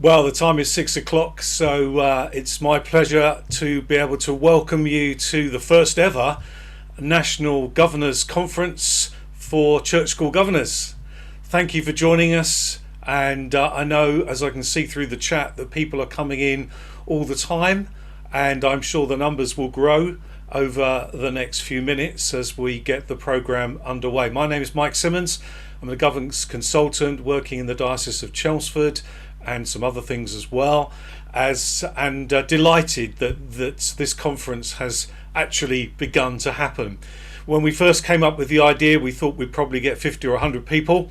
Well, the time is 6 o'clock, so it's my pleasure to be able to welcome you to the first ever National Governors Conference for Church School Governors. Thank you for joining us, and I know, as I can see through the chat, that people are coming in all the time, and I'm sure the numbers will grow over the next few minutes as we get the programme underway. My name is Mike Simmonds. I'm a governance consultant working in the Diocese of Chelmsford and some other things as well, and delighted that this conference has actually begun to happen. When we first came up with the idea, we thought we'd probably get 50 or 100 people.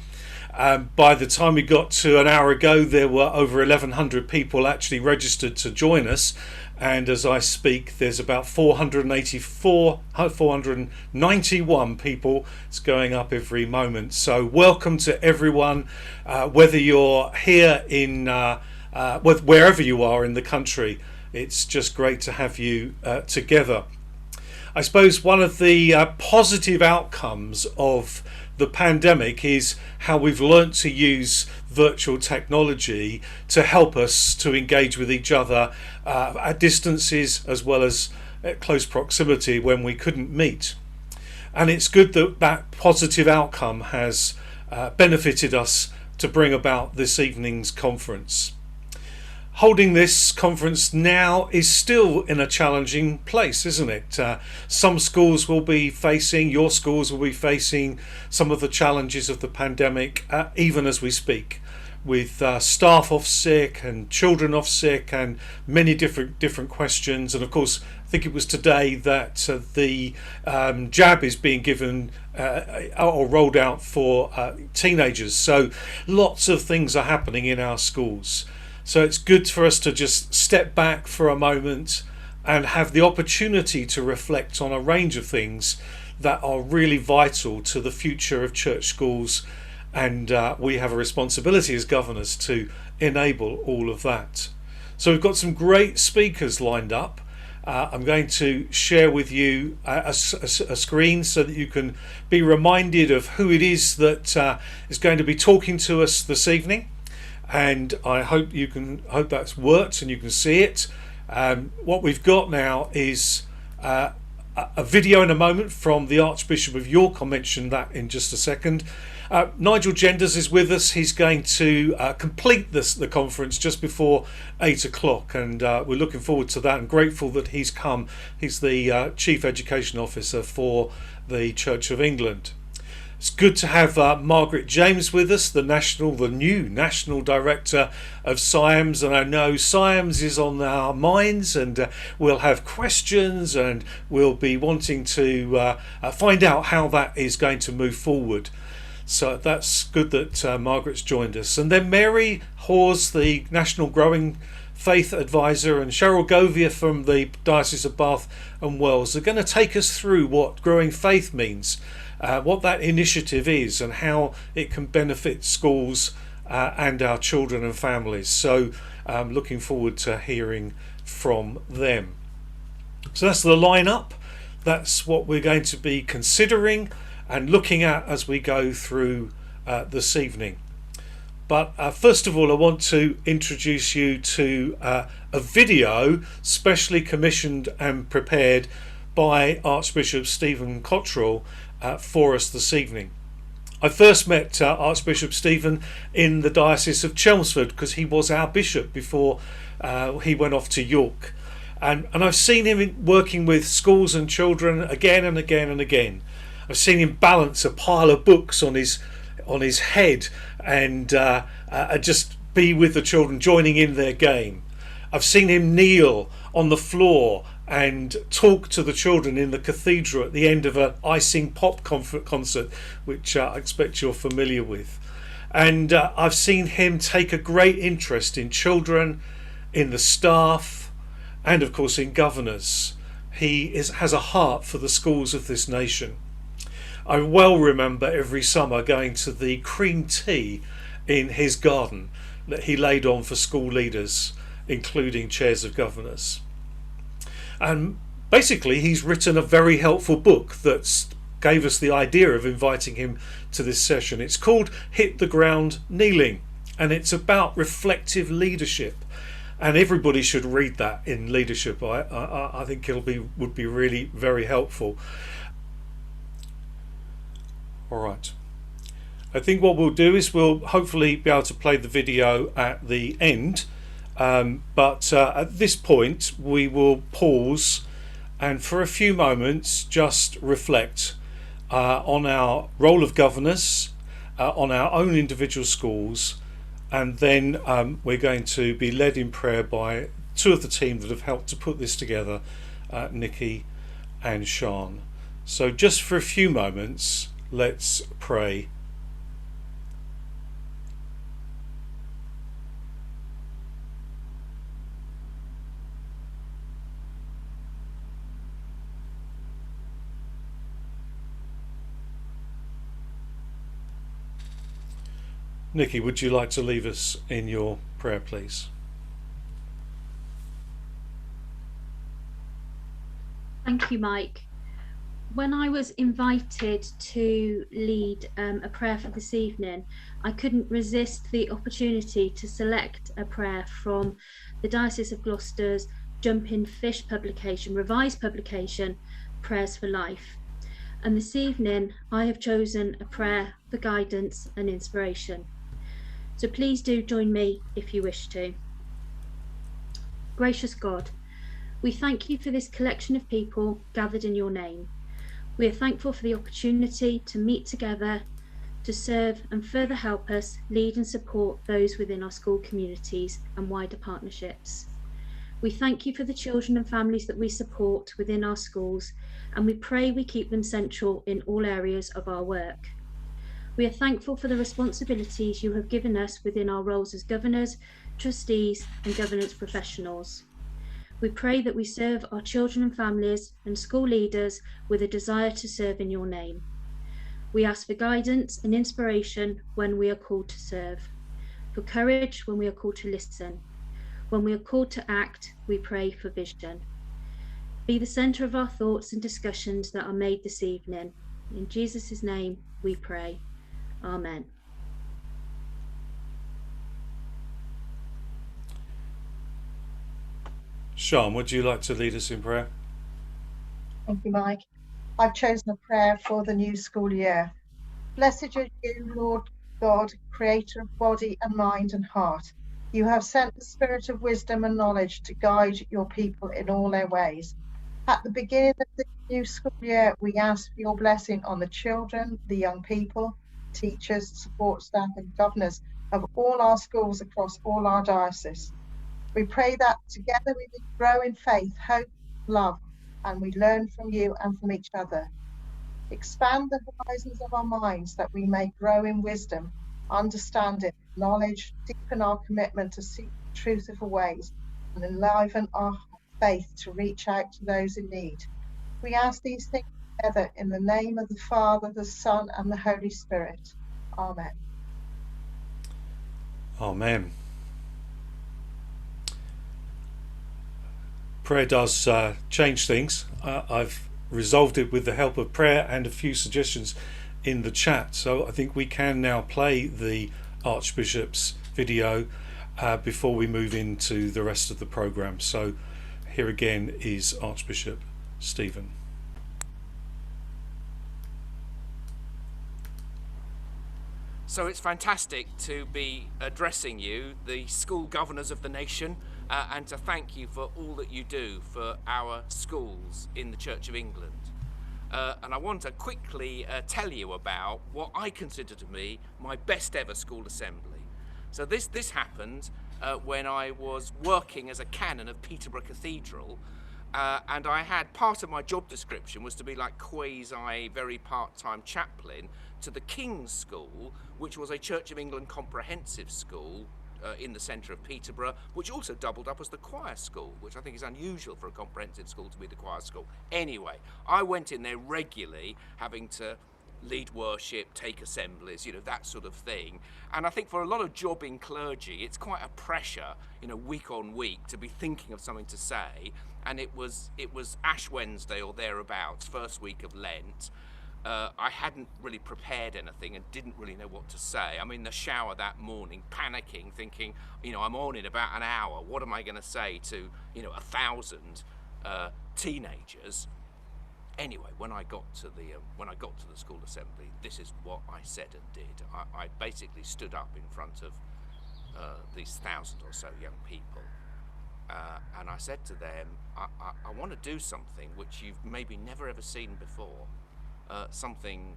By the time we got to an hour ago, there were over 1,100 people actually registered to join us, and as I speak, there's about 491 people. It's going up every moment. So welcome to everyone, whether you're here in wherever you are in the country. It's just great to have you together. I suppose one of the positive outcomes of the pandemic is how we've learnt to use virtual technology to help us to engage with each other at distances as well as at close proximity when we couldn't meet. And it's good that that positive outcome has benefited us to bring about this evening's conference. Holding this conference now is still in a challenging place, isn't it? Some schools will be facing, your schools will be facing some of the challenges of the pandemic even as we speak, with staff off sick and children off sick and many different questions. And of course, I think it was today that the jab is being given or rolled out for teenagers. So lots of things are happening in our schools. So it's good for us to just step back for a moment and have the opportunity to reflect on a range of things that are really vital to the future of church schools, and we have a responsibility as governors to enable all of that. So we've got some great speakers lined up. I'm going to share with you a screen so that you can be reminded of who it is that is going to be talking to us this evening. And I hope that's worked and you can see it. What we've got now is a video in a moment from the Archbishop of York. I'll mention that in just a second. Nigel Genders is with us. He's going to complete the conference just before 8 o'clock, and we're looking forward to that and grateful that he's come. He's the Chief Education Officer for the Church of England. It's good to have Margaret James with us, the new National Director of SIAMS, and I know SIAMS is on our minds, and we'll have questions and we'll be wanting to find out how that is going to move forward. So that's good that Margaret's joined us. And then Mary Hawes, the National Growing Faith Advisor, and Cheryl Govia from the Diocese of Bath and Wells are going to take us through what growing faith means, what that initiative is and how it can benefit schools and our children and families. So I'm looking forward to hearing from them. So that's the lineup. That's what we're going to be considering and looking at as we go through this evening. But first of all, I want to introduce you to a video specially commissioned and prepared by Archbishop Stephen Cottrell for us this evening. I first met Archbishop Stephen in the Diocese of Chelmsford because he was our bishop before he went off to York. And I've seen him working with schools and children again and again and again. I've seen him balance a pile of books on his head and just be with the children, joining in their game. I've seen him kneel on the floor and talk to the children in the cathedral at the end of an icing pop concert, which I expect you're familiar with. And I've seen him take a great interest in children, in the staff, and of course in governors. He has a heart for the schools of this nation. I well remember every summer going to the cream tea in his garden that he laid on for school leaders, including chairs of governors. And basically he's written a very helpful book that gave us the idea of inviting him to this session. It's called Hit the Ground Kneeling, and it's about reflective leadership. And everybody should read that in leadership. I think would be really very helpful. All right. I think what we'll do is we'll hopefully be able to play the video at the end. But at this point, we will pause and for a few moments just reflect on our role of governors, on our own individual schools, and then we're going to be led in prayer by two of the team that have helped to put this together, Nikki and Sean. So just for a few moments, let's pray. Nikki, would you like to leave us in your prayer, please? Thank you, Mike. When I was invited to lead a prayer for this evening, I couldn't resist the opportunity to select a prayer from the Diocese of Gloucester's Jumping Fish publication, revised publication, Prayers for Life. And this evening, I have chosen a prayer for guidance and inspiration. So please do join me if you wish to. Gracious God, we thank you for this collection of people gathered in your name. We are thankful for the opportunity to meet together, to serve and further help us lead and support those within our school communities and wider partnerships. We thank you for the children and families that we support within our schools, and we pray we keep them central in all areas of our work. We are thankful for the responsibilities you have given us within our roles as governors, trustees, and governance professionals. We pray that we serve our children and families and school leaders with a desire to serve in your name. We ask for guidance and inspiration when we are called to serve, for courage when we are called to listen. When we are called to act, we pray for vision. Be the centre of our thoughts and discussions that are made this evening. In Jesus' name we pray. Amen. Sean, would you like to lead us in prayer? Thank you, Mike. I've chosen a prayer for the new school year. Blessed are you, Lord God, creator of body and mind and heart. You have sent the spirit of wisdom and knowledge to guide your people in all their ways. At the beginning of the new school year, we ask for your blessing on the children, the young people, teachers, support staff and governors of all our schools across all our dioceses. We pray that together we will grow in faith, hope, love, and we learn from you and from each other. Expand the horizons of our minds that we may grow in wisdom, understanding, knowledge, deepen our commitment to seek the truth of your ways, and enliven our faith to reach out to those in need. We ask these things together in the name of the Father, the Son, and the Holy Spirit. Amen. Amen. Prayer does change things. I've resolved it with the help of prayer and a few suggestions in the chat. So I think we can now play the Archbishop's video before we move into the rest of the programme. So here again is Archbishop Stephen. So it's fantastic to be addressing you, the school governors of the nation, and to thank you for all that you do for our schools in the Church of England. And I want to quickly tell you about what I consider to be my best ever school assembly. So this happened when I was working as a canon of Peterborough Cathedral, and I had part of my job description was to be like quasi very part-time chaplain to the King's School, which was a Church of England comprehensive school in the centre of Peterborough, which also doubled up as the choir school, which I think is unusual for a comprehensive school to be the choir school. Anyway, I went in there regularly, having to lead worship, take assemblies, you know, that sort of thing. And I think for a lot of jobbing clergy, it's quite a pressure, you know, week on week to be thinking of something to say. And it was Ash Wednesday or thereabouts, first week of Lent. I hadn't really prepared anything and didn't really know what to say. I'm in the shower that morning, panicking, thinking, I'm on in about an hour. What am I going to say to, 1,000 teenagers? Anyway, when I got to the school assembly, this is what I said and did. I basically stood up in front of these 1,000 or so young people, and I said to them, I want to do something which you've maybe never ever seen before. Something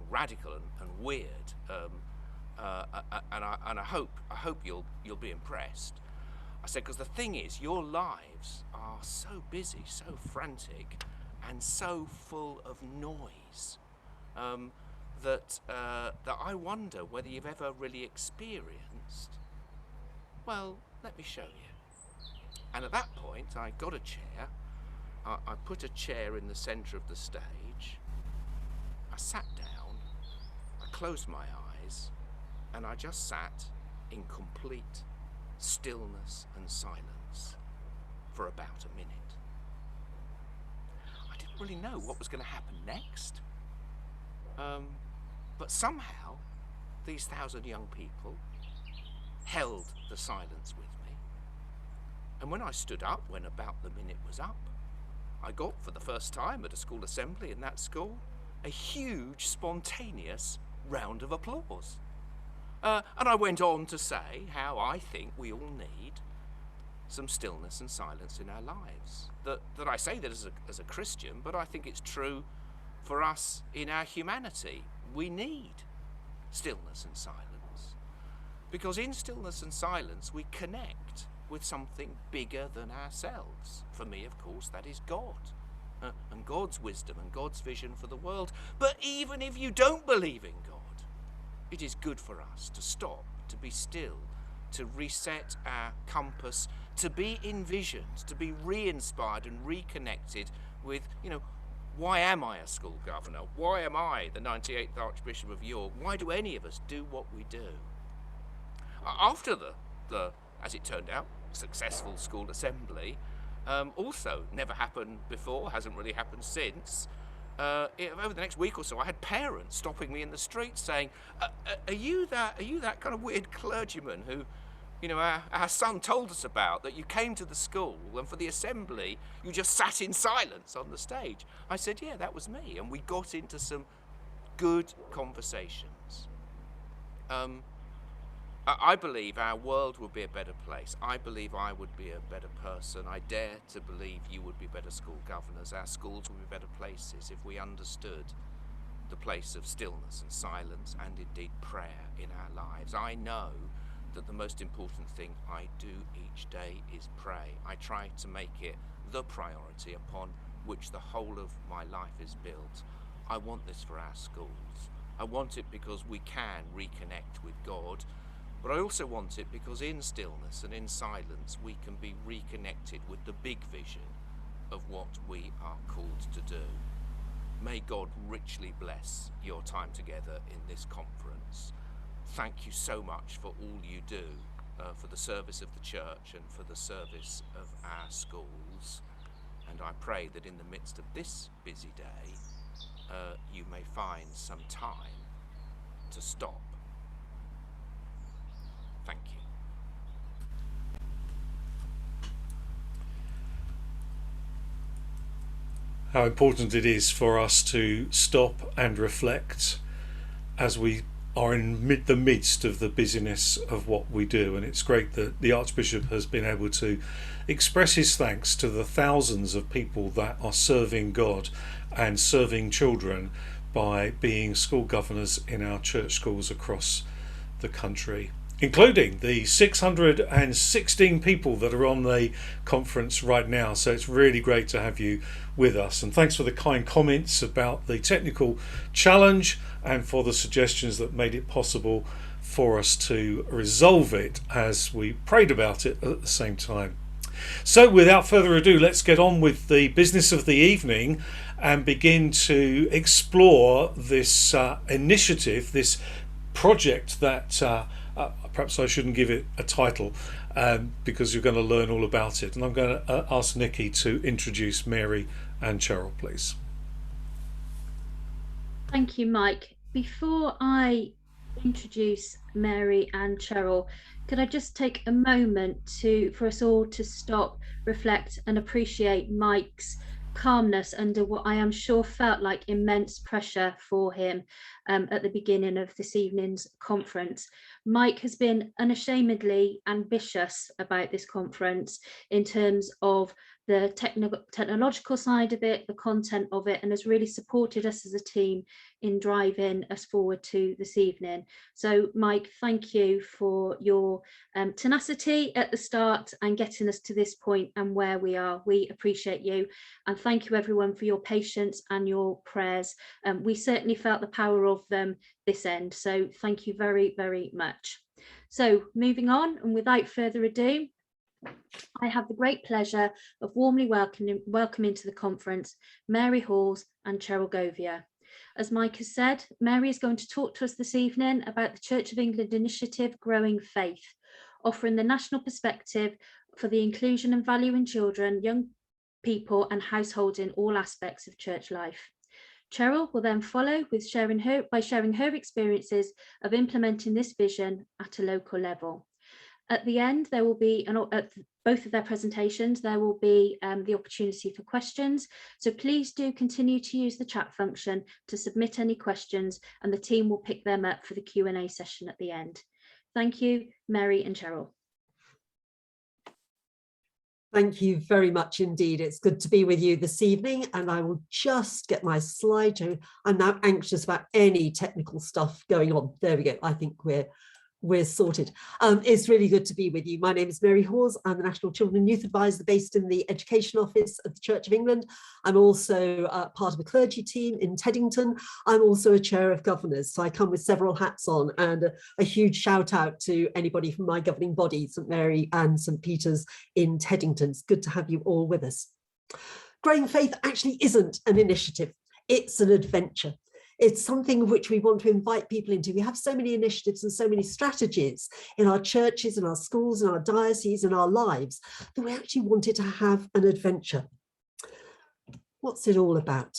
radical and weird, and I hope you'll be impressed. I said, because the thing is, your lives are so busy, so frantic, and so full of noise that I wonder whether you've ever really experienced. Well, let me show you. And at that point, I got a chair. I put a chair in the centre of the stage. I sat down, I closed my eyes, and I just sat in complete stillness and silence for about a minute. I didn't really know what was going to happen next, but somehow these 1,000 young people held the silence with me, and when I stood up, when about the minute was up, I got, for the first time at a school assembly in that school, a huge, spontaneous round of applause. And I went on to say how I think we all need some stillness and silence in our lives. That I say that as a Christian, but I think it's true for us in our humanity. We need stillness and silence. Because in stillness and silence, we connect with something bigger than ourselves. For me, of course, that is God. And God's wisdom and God's vision for the world. But even if you don't believe in God, it is good for us to stop, to be still, to reset our compass, to be envisioned, to be re-inspired and reconnected with, why am I a school governor? Why am I the 98th Archbishop of York? Why do any of us do what we do? After the as it turned out, successful school assembly, also never happened before, hasn't really happened since. Over the next week or so, I had parents stopping me in the street saying, "Are you that kind of weird clergyman who, our son told us about, that you came to the school and for the assembly you just sat in silence on the stage?" I said, "Yeah, that was me," and we got into some good conversations. I believe our world would be a better place. I believe I would be a better person. I dare to believe you would be better school governors. Our schools would be better places if we understood the place of stillness and silence and indeed prayer in our lives. I know that the most important thing I do each day is pray. I try to make it the priority upon which the whole of my life is built. I want this for our schools. I want it because we can reconnect with God. But I also want it because in stillness and in silence we can be reconnected with the big vision of what we are called to do. May God richly bless your time together in this conference. Thank you so much for all you do for the service of the church and for the service of our schools. And I pray that in the midst of this busy day, you may find some time to stop. Thank you. How important it is for us to stop and reflect as we are in the midst of the busyness of what we do. And it's great that the Archbishop has been able to express his thanks to the thousands of people that are serving God and serving children by being school governors in our church schools across the country, including the 616 people that are on the conference right now. So it's really great to have you with us. And thanks for the kind comments about the technical challenge and for the suggestions that made it possible for us to resolve it as we prayed about it at the same time. So without further ado, let's get on with the business of the evening and begin to explore this initiative, this project that perhaps I shouldn't give it a title because you're going to learn all about it. And I'm going to ask Nikki to introduce Mary and Cheryl, please. Thank you, Mike. Before I introduce Mary and Cheryl, could I just take a moment for us all to stop, reflect and appreciate Mike's calmness under what I am sure felt like immense pressure for him at the beginning of this evening's conference. Mike has been unashamedly ambitious about this conference in terms of the technological side of it, the content of it, and has really supported us as a team in driving us forward to this evening. So Mike, thank you for your tenacity at the start and getting us to this point and where we are. We appreciate you, and thank you everyone for your patience and your prayers. We certainly felt the power of them this end, so thank you very, very much. So moving on, and without further ado, I have the great pleasure of warmly welcoming to the conference Mary Halls and Cheryl Govia. As Mike has said, Mary is going to talk to us this evening about the Church of England initiative Growing Faith, offering the national perspective for the inclusion and value in children, young people and households in all aspects of church life. Cheryl will then follow with sharing her experiences of implementing this vision at a local level. At the end, there will be, at both of their presentations, there will be the opportunity for questions. So please do continue to use the chat function to submit any questions, and the team will pick them up for the Q&A session at the end. Thank you, Mary and Cheryl. Thank you very much indeed. It's good to be with you this evening, and I will just get my slideshow. I'm now anxious about any technical stuff going on. There we go. I think we're sorted. It's really good to be with you. My name is Mary Hawes. I'm the National Children and Youth Advisor based in the Education Office of the Church of England. I'm also part of a clergy team in Teddington. I'm also a chair of governors, so I come with several hats on, and a huge shout out to anybody from my governing body, St Mary and St Peter's in Teddington. It's good to have you all with us. Growing Faith actually isn't an initiative, it's an adventure. It's something which we want to invite people into. We have so many initiatives and so many strategies in our churches, in our schools, in our dioceses, in our lives, that we actually wanted to have an adventure. What's it all about?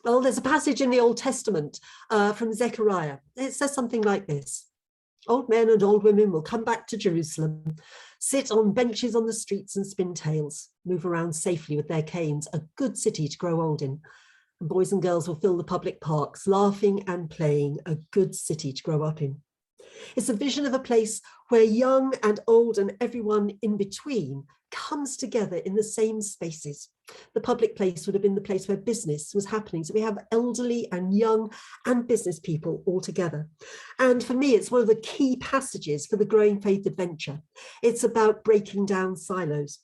Well, there's a passage in the Old Testament from Zechariah. It says something like this. Old men and old women will come back to Jerusalem, sit on benches on the streets and spin tales, move around safely with their canes, a good city to grow old in. And boys and girls will fill the public parks, laughing and playing, a good city to grow up in. It's a vision of a place where young and old and everyone in between comes together in the same spaces. The public place would have been the place where business was happening. So we have elderly and young and business people all together. And for me, it's one of the key passages for the Growing Faith adventure. It's about breaking down silos.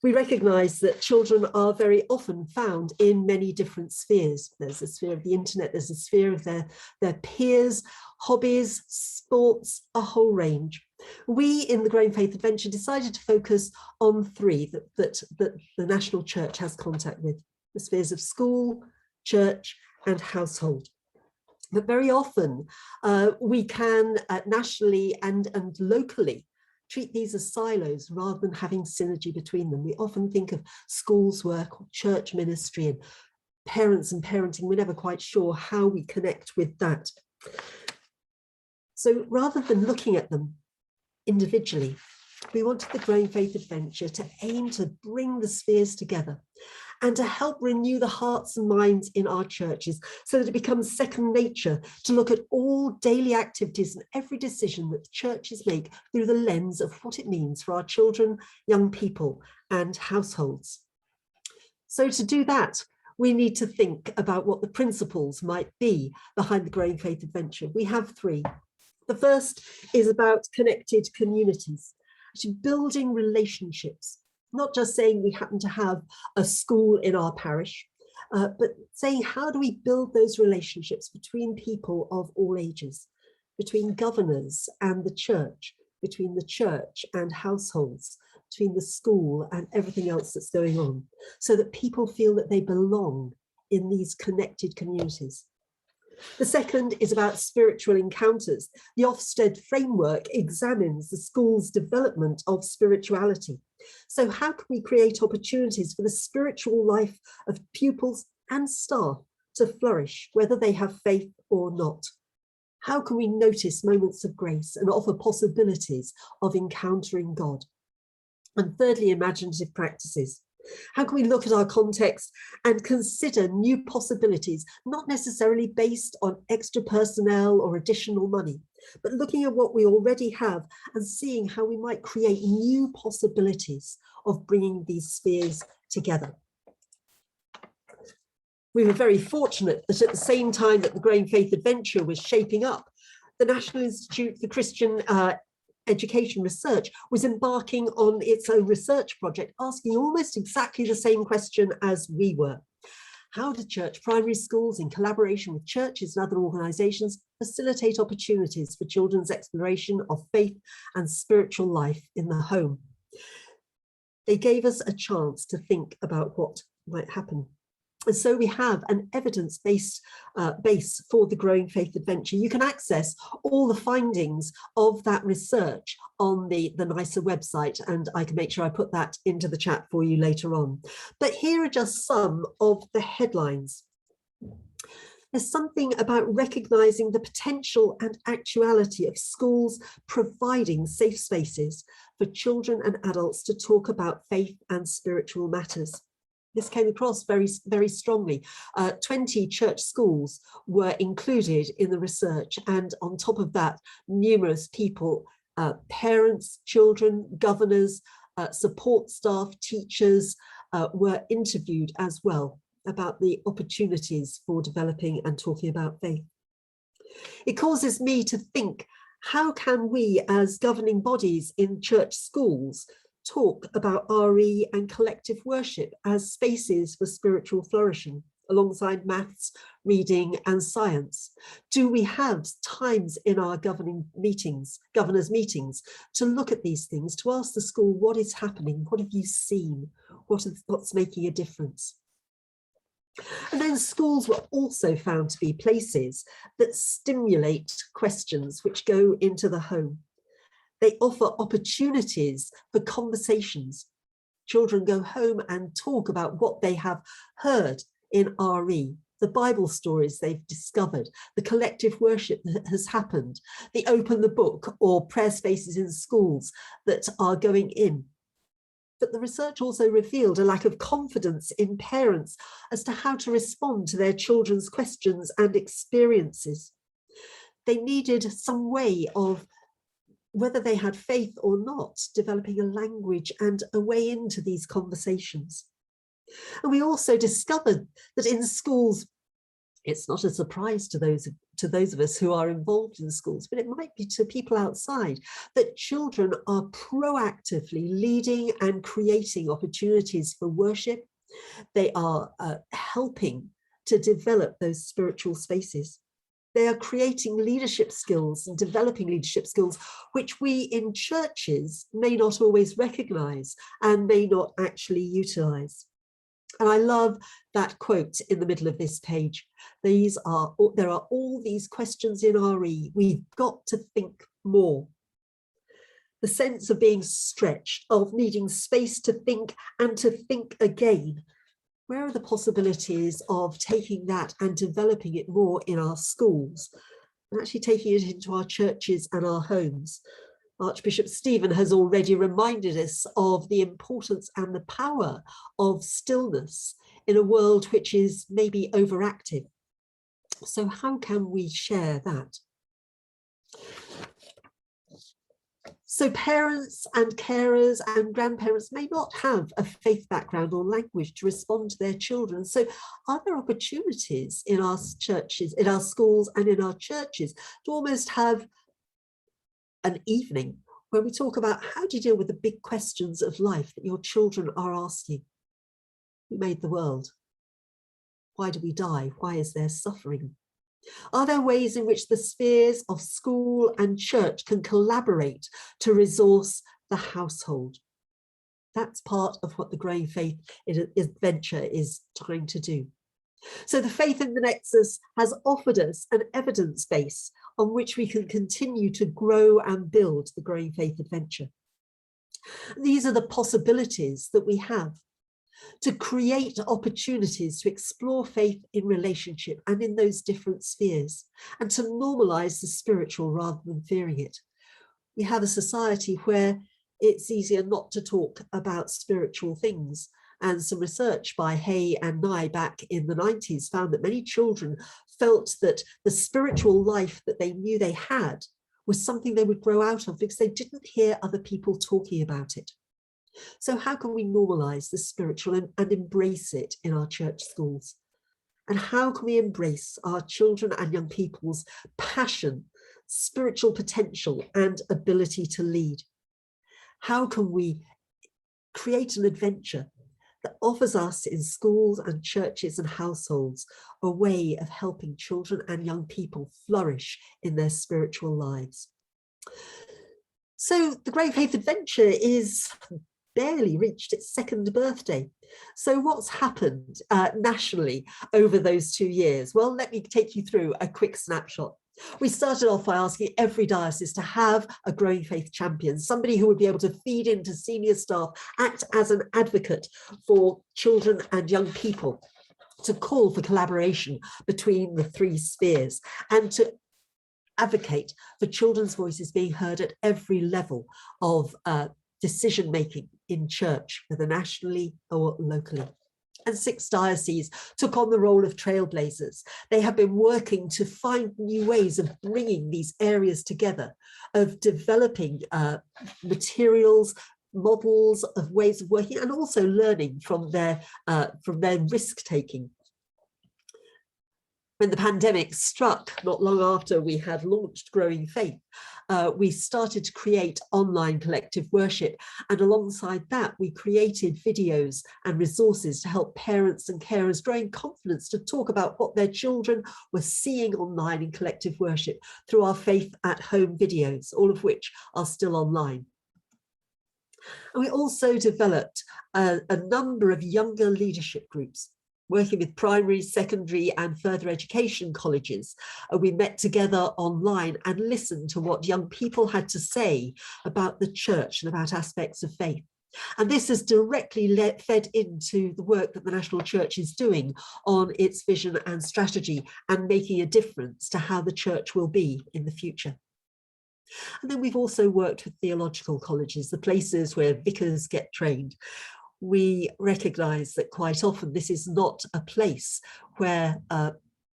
We recognise that children are very often found in many different spheres. There's a sphere of the internet, there's a sphere of their peers, hobbies, sports, a whole range. We in the Growing Faith Adventure decided to focus on three that the National Church has contact with: the spheres of school, church and household. But very often we can nationally and locally treat these as silos rather than having synergy between them. We often think of schools work or church ministry and parents and parenting. We're never quite sure how we connect with that. So rather than looking at them individually, we wanted the Growing Faith Adventure to aim to bring the spheres together and to help renew the hearts and minds in our churches so that it becomes second nature to look at all daily activities and every decision that churches make through the lens of what it means for our children, young people and households. So to do that, we need to think about what the principles might be behind the Growing Faith Adventure. We have three. The first is about connected communities, actually building relationships. Not just saying we happen to have a school in our parish, but saying how do we build those relationships between people of all ages, between governors and the church, between the church and households, between the school and everything else that's going on, so that people feel that they belong in these connected communities. The second is about spiritual encounters. The Ofsted framework examines the school's development of spirituality. So how can we create opportunities for the spiritual life of pupils and staff to flourish, whether they have faith or not? How can we notice moments of grace and offer possibilities of encountering God? And thirdly, imaginative practices. How can we look at our context and consider new possibilities, not necessarily based on extra personnel or additional money, but looking at what we already have and seeing how we might create new possibilities of bringing these spheres together? We were very fortunate that at the same time that the Growing Faith Adventure was shaping up, the National Institute for Christian Education Research was embarking on its own research project, asking almost exactly the same question as we were. How do church primary schools, in collaboration with churches and other organisations, facilitate opportunities for children's exploration of faith and spiritual life in the home? They gave us a chance to think about what might happen. And so we have an evidence-based base for the Growing Faith Adventure. You can access all the findings of that research on the NICER website, and I can make sure I put that into the chat for you later on. But here are just some of the headlines. There's something about recognising the potential and actuality of schools providing safe spaces for children and adults to talk about faith and spiritual matters. This came across very, very strongly. 20 church schools were included in the research, and on top of that, numerous people, parents, children, governors, support staff, teachers were interviewed as well about the opportunities for developing and talking about faith. It causes me to think, how can we as governing bodies in church schools talk about RE and collective worship as spaces for spiritual flourishing alongside maths, reading and science? Do we have times in our governors' meetings to look at these things, to ask the school, what is happening? What have you seen? What's making a difference? And then schools were also found to be places that stimulate questions which go into the home. They offer opportunities for conversations. Children go home and talk about what they have heard in RE, the Bible stories they've discovered, the collective worship that has happened, the open the book or prayer spaces in schools that are going in. But the research also revealed a lack of confidence in parents as to how to respond to their children's questions and experiences. They needed some way of, whether they had faith or not, developing a language and a way into these conversations. And we also discovered that in schools, it's not a surprise to those of us who are involved in schools, but it might be to people outside, that children are proactively leading and creating opportunities for worship. They are helping to develop those spiritual spaces. They are creating leadership skills and developing leadership skills, which we in churches may not always recognise and may not actually utilise. And I love that quote in the middle of this page. There are all these questions in RE. We've got to think more. The sense of being stretched, of needing space to think and to think again. Where are the possibilities of taking that and developing it more in our schools and actually taking it into our churches and our homes? Archbishop Stephen has already reminded us of the importance and the power of stillness in a world which is maybe overactive. So how can we share that? So parents and carers and grandparents may not have a faith background or language to respond to their children. So are there opportunities in our churches, in our schools and in our churches to almost have an evening where we talk about how do you deal with the big questions of life that your children are asking? Who made the world? Why do we die? Why is there suffering? Are there ways in which the spheres of school and church can collaborate to resource the household? That's part of what the Growing Faith Adventure is trying to do. So the Faith in the Nexus has offered us an evidence base on which we can continue to grow and build the Growing Faith Adventure. These are the possibilities that we have. to create opportunities to explore faith in relationship and in those different spheres, and to normalise the spiritual rather than fearing it. We have a society where it's easier not to talk about spiritual things. And some research by Hay and Nye back in the 90s found that many children felt that the spiritual life that they knew they had was something they would grow out of because they didn't hear other people talking about it. So how can we normalise the spiritual and embrace it in our church schools? And how can we embrace our children and young people's passion, spiritual potential, and ability to lead? How can we create an adventure that offers us in schools and churches and households a way of helping children and young people flourish in their spiritual lives? So the Growing Faith Adventure is barely reached its second birthday. So what's happened nationally over those 2 years? Well, let me take you through a quick snapshot. We started off by asking every diocese to have a Growing Faith champion, somebody who would be able to feed into senior staff, act as an advocate for children and young people, to call for collaboration between the three spheres, and to advocate for children's voices being heard at every level of decision making in church, whether nationally or locally. And 6 dioceses took on the role of trailblazers. They have been working to find new ways of bringing these areas together, of developing materials, models of ways of working, and also learning from their risk-taking. When the pandemic struck, not long after we had launched Growing Faith, we started to create online collective worship. And alongside that, we created videos and resources to help parents and carers gain confidence to talk about what their children were seeing online in collective worship through our Faith at Home videos, all of which are still online. And we also developed a number of younger leadership groups, working with primary, secondary and further education colleges. We met together online and listened to what young people had to say about the church and about aspects of faith. And this has directly fed into the work that the National Church is doing on its vision and strategy, and making a difference to how the church will be in the future. And then we've also worked with theological colleges, the places where vicars get trained. We recognise that quite often this is not a place where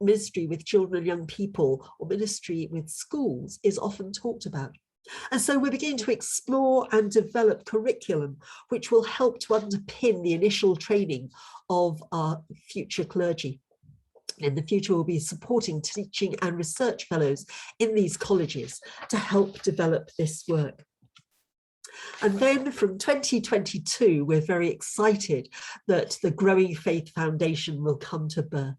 ministry with children and young people or ministry with schools is often talked about. And so we're beginning to explore and develop curriculum which will help to underpin the initial training of our future clergy. In the future, we'll be supporting teaching and research fellows in these colleges to help develop this work. And then from 2022, we're very excited that the Growing Faith Foundation will come to birth.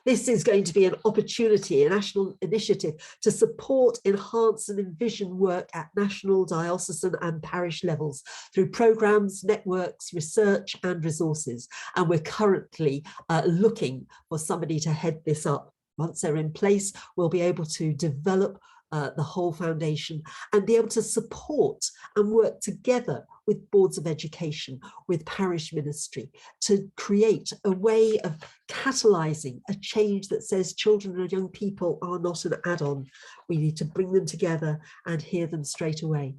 This is going to be an opportunity, a national initiative to support, enhance and envision work at national, diocesan and parish levels through programmes, networks, research and resources. And we're currently looking for somebody to head this up. Once they're in place, we'll be able to develop the whole foundation and be able to support and work together with boards of education, with parish ministry, to create a way of catalysing a change that says children and young people are not an add-on. We need to bring them together and hear them straight away.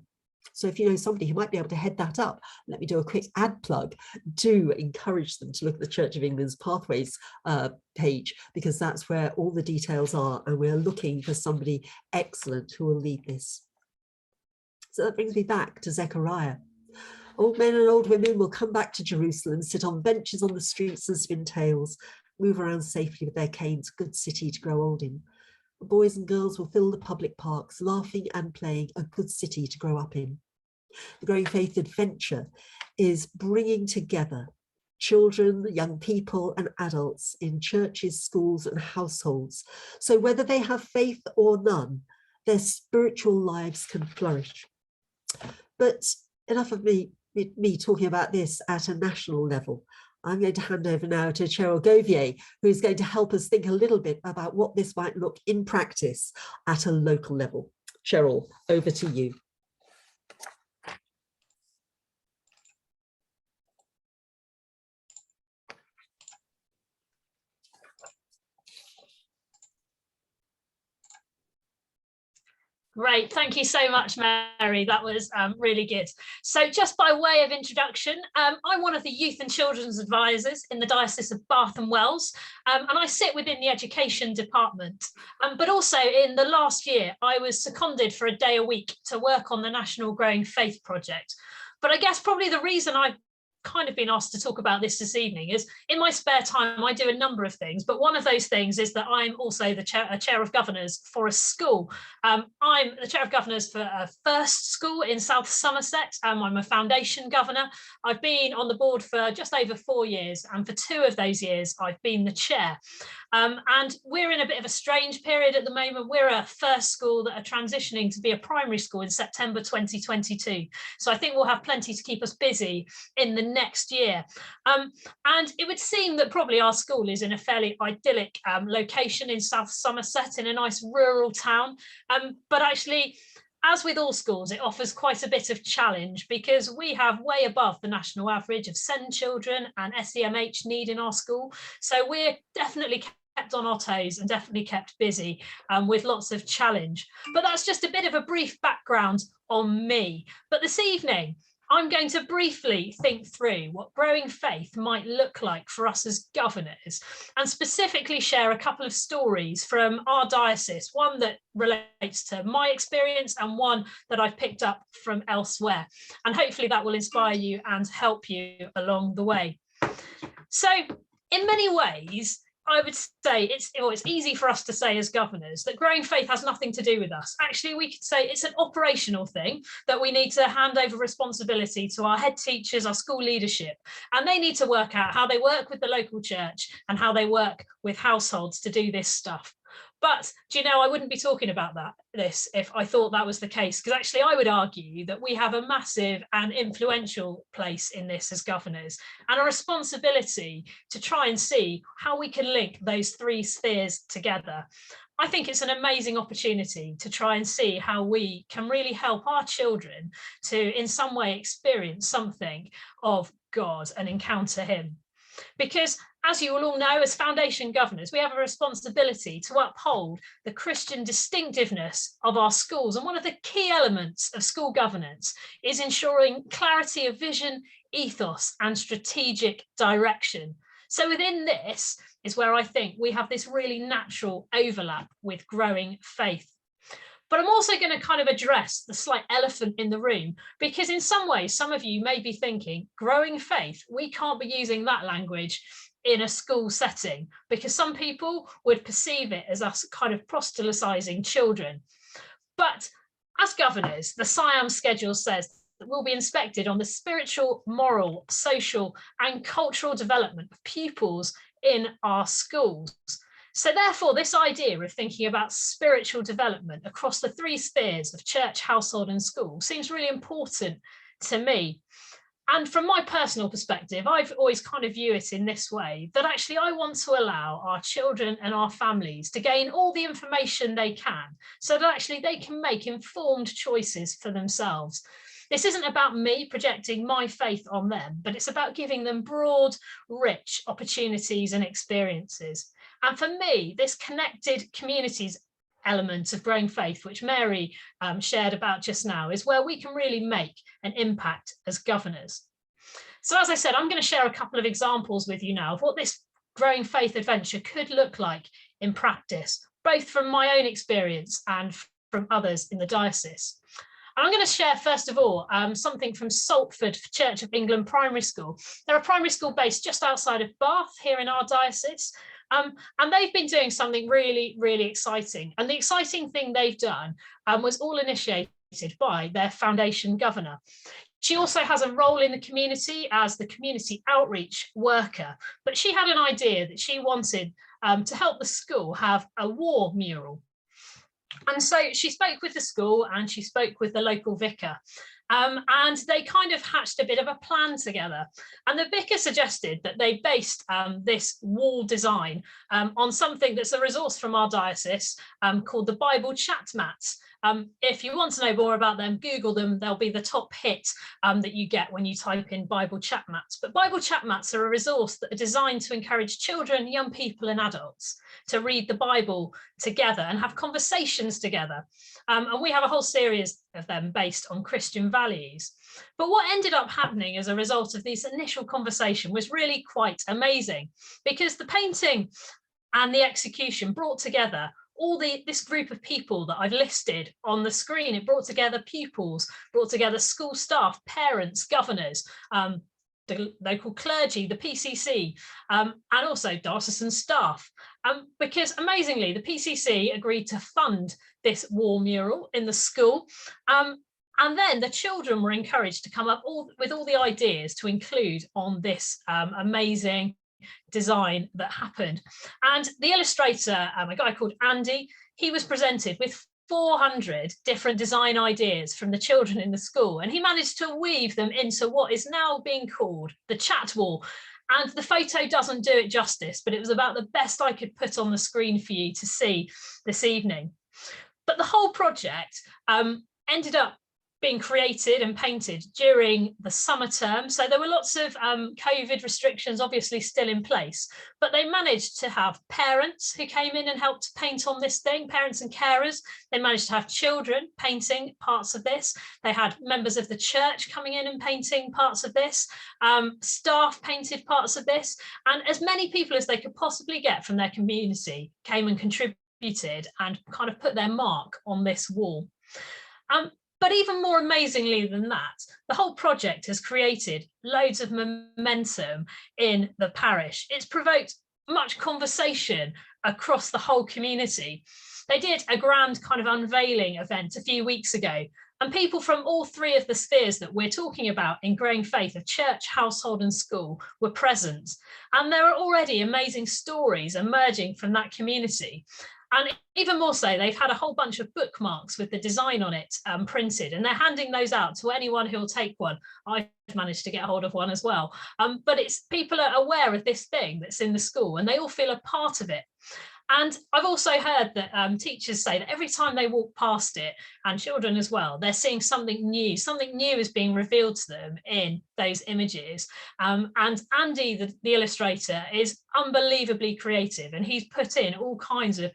So if you know somebody who might be able to head that up, let me do a quick ad plug. Do encourage them to look at the Church of England's Pathways page, because that's where all the details are, and we're looking for somebody excellent who will lead this. So that brings me back to Zechariah. Old men and old women will come back to Jerusalem, sit on benches on the streets and spin tales, move around safely with their canes, a good city to grow old in. The boys and girls will fill the public parks, laughing and playing, a good city to grow up in. The Growing Faith Adventure is bringing together children, young people and adults in churches, schools and households. So whether they have faith or none, their spiritual lives can flourish. But enough of me talking about this at a national level. I'm going to hand over now to Cheryl Govier, who's going to help us think a little bit about what this might look in practice at a local level. Cheryl, over to you. Great, thank you so much, Mary. That was really good. So just by way of introduction, I'm one of the Youth and Children's Advisors in the Diocese of Bath and Wells, and I sit within the Education Department. But also in the last year, I was seconded for a day a week to work on the National Growing Faith Project. But I guess probably the reason I've kind of been asked to talk about this evening is in my spare time I do a number of things, but one of those things is that I'm also the chair of governors for a school. I'm the chair of governors for a first school in South Somerset. I'm a foundation governor. I've been on the board for just over 4 years, and for 2 of those years I've been the chair. And we're in a bit of a strange period at the moment. We're a first school that are transitioning to be a primary school in September 2022. So I think we'll have plenty to keep us busy in the next year. And it would seem that probably our school is in a fairly idyllic location in South Somerset, in a nice rural town. But actually, as with all schools, it offers quite a bit of challenge because we have way above the national average of SEND children and SEMH need in our school. So we're definitely kept on our toes and definitely kept busy with lots of challenge. But that's just a bit of a brief background on me. But this evening, I'm going to briefly think through what growing faith might look like for us as governors, and specifically share a couple of stories from our diocese, one that relates to my experience and one that I've picked up from elsewhere. And hopefully that will inspire you and help you along the way. So in many ways, I would say it's easy for us to say as governors that growing faith has nothing to do with us. Actually, we could say it's an operational thing that we need to hand over responsibility to our head teachers, our school leadership, and they need to work out how they work with the local church and how they work with households to do this stuff. But do you know, I wouldn't be talking about this if I thought that was the case, because actually I would argue that we have a massive and influential place in this as governors, and a responsibility to try and see how we can link those 3 spheres together. I think it's an amazing opportunity to try and see how we can really help our children to in some way experience something of God and encounter him. Because as you will all know, as foundation governors, we have a responsibility to uphold the Christian distinctiveness of our schools. And one of the key elements of school governance is ensuring clarity of vision, ethos, and strategic direction. So within this is where I think we have this really natural overlap with growing faith. But I'm also going to kind of address the slight elephant in the room, because in some ways, some of you may be thinking, growing faith, we can't be using that language in a school setting, because some people would perceive it as us kind of proselytizing children. But as governors, the SIAM schedule says that we'll be inspected on the spiritual, moral, social, and cultural development of pupils in our schools. So therefore, this idea of thinking about spiritual development across the 3 spheres of church, household, and school seems really important to me. And from my personal perspective, I've always kind of view it in this way, that actually I want to allow our children and our families to gain all the information they can, so that actually they can make informed choices for themselves. This isn't about me projecting my faith on them, but it's about giving them broad, rich opportunities and experiences. And for me, this connected communities element of growing faith, which Mary shared about just now, is where we can really make an impact as governors. So as I said, I'm going to share a couple of examples with you now of what this growing faith adventure could look like in practice, both from my own experience and from others in the diocese. And I'm going to share, first of all, something from Saltford Church of England Primary School. They're a primary school based just outside of Bath here in our diocese. And they've been doing something really, really exciting. And the exciting thing they've done was all initiated by their foundation governor. She also has a role in the community as the community outreach worker, but she had an idea that she wanted to help the school have a war mural. And so she spoke with the school and she spoke with the local vicar. And they kind of hatched a bit of a plan together. And the vicar suggested that they based this wall design on something that's a resource from our diocese called the Bible chat mats. If you want to know more about them, Google them. They'll be the top hit that you get when you type in Bible chat mats. But Bible chat mats are a resource that are designed to encourage children, young people and adults to read the Bible together and have conversations together. And we have a whole series of them based on Christian values. But what ended up happening as a result of this initial conversation was really quite amazing, because the painting and the execution brought together this group of people that I've listed on the screen. It brought together pupils, brought together school staff, parents, governors, the local clergy, the PCC, and also diocesan staff. Because amazingly, the PCC agreed to fund this wall mural in the school. And then the children were encouraged to come up with all the ideas to include on this amazing design that happened. And the illustrator, a guy called Andy, he was presented with 400 different design ideas from the children in the school, and he managed to weave them into what is now being called the chat wall. And the photo doesn't do it justice, but it was about the best I could put on the screen for you to see this evening. But the whole project ended up being created and painted during the summer term. So there were lots of COVID restrictions obviously still in place, but they managed to have parents who came in and helped paint on this thing, parents and carers. They managed to have children painting parts of this. They had members of the church coming in and painting parts of this. Staff painted parts of this. And as many people as they could possibly get from their community came and contributed and kind of put their mark on this wall. But even more amazingly than that, the whole project has created loads of momentum in the parish. It's provoked much conversation across the whole community. They did a grand kind of unveiling event a few weeks ago, and people from all three of the spheres that we're talking about in growing faith of church, household and school were present. And there are already amazing stories emerging from that community. And even more so, they've had a whole bunch of bookmarks with the design on it printed, and they're handing those out to anyone who'll take one. I've managed to get hold of one as well. But people are aware of this thing that's in the school, and they all feel a part of it. And I've also heard that teachers say that every time they walk past it, and children as well, they're seeing something new is being revealed to them in those images. And Andy, the illustrator, is unbelievably creative, and he's put in all kinds of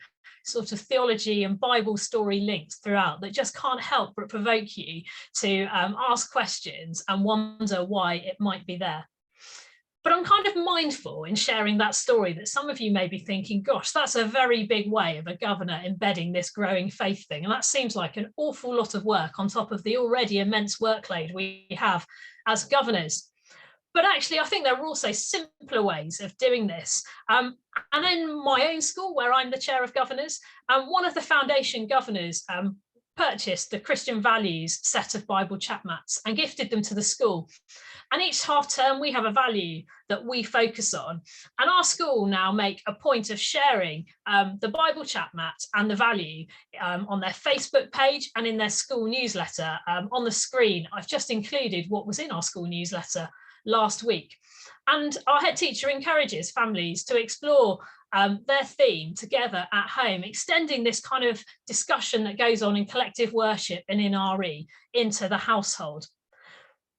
sort of theology and Bible story links throughout that just can't help but provoke you to ask questions and wonder why it might be there. But I'm kind of mindful in sharing that story that some of you may be thinking, gosh, that's a very big way of a governor embedding this growing faith thing. And that seems like an awful lot of work on top of the already immense workload we have as governors. But actually, I think there are also simpler ways of doing this. And in my own school, where I'm the chair of governors, one of the foundation governors purchased the Christian values set of Bible chat mats and gifted them to the school. And each half term, we have a value that we focus on. And our school now make a point of sharing the Bible chat mat and the value on their Facebook page and in their school newsletter. On the screen, I've just included what was in our school newsletter last week. And our head teacher encourages families to explore their theme together at home, extending this kind of discussion that goes on in collective worship and in RE into the household.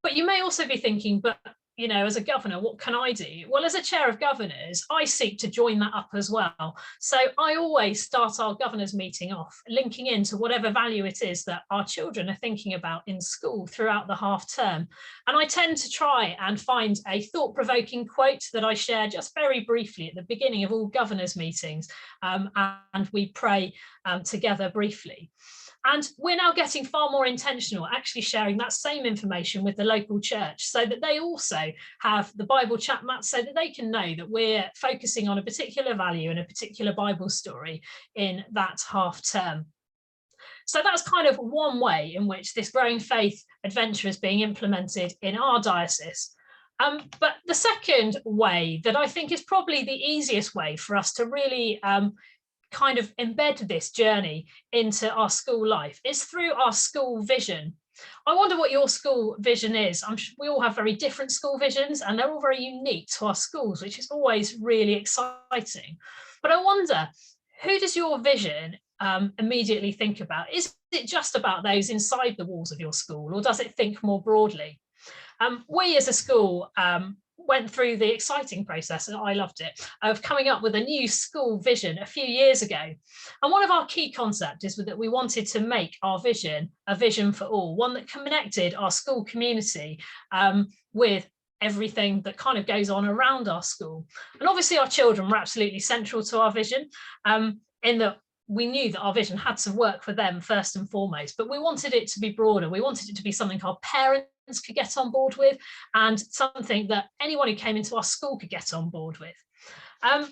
But you may also be thinking, but you know, as a governor, what can I do? Well, as a chair of governors, I seek to join that up as well. So I always start our governors meeting off, linking into whatever value it is that our children are thinking about in school throughout the half term. And I tend to try and find a thought-provoking quote that I share just very briefly at the beginning of all governors meetings, and we pray together briefly. And we're now getting far more intentional, actually sharing that same information with the local church so that they also have the Bible chat mat so that they can know that we're focusing on a particular value and a particular Bible story in that half term. So that's kind of one way in which this growing faith adventure is being implemented in our diocese. But the second way that I think is probably the easiest way for us to really kind of embed this journey into our school life is through our school vision. I wonder what your school vision is. I'm sure we all have very different school visions, and they're all very unique to our schools, which is always really exciting. But I wonder, who does your vision immediately think about? Is it just about those inside the walls of your school, or does it think more broadly? We as a school went through the exciting process, and I loved it, of coming up with a new school vision a few years ago. And one of our key concepts is that we wanted to make our vision a vision for all, one that connected our school community with everything that kind of goes on around our school. And obviously our children were absolutely central to our vision, in that we knew that our vision had to work for them first and foremost, but we wanted it to be broader. We wanted it to be something our parents could get on board with, and something that anyone who came into our school could get on board with. And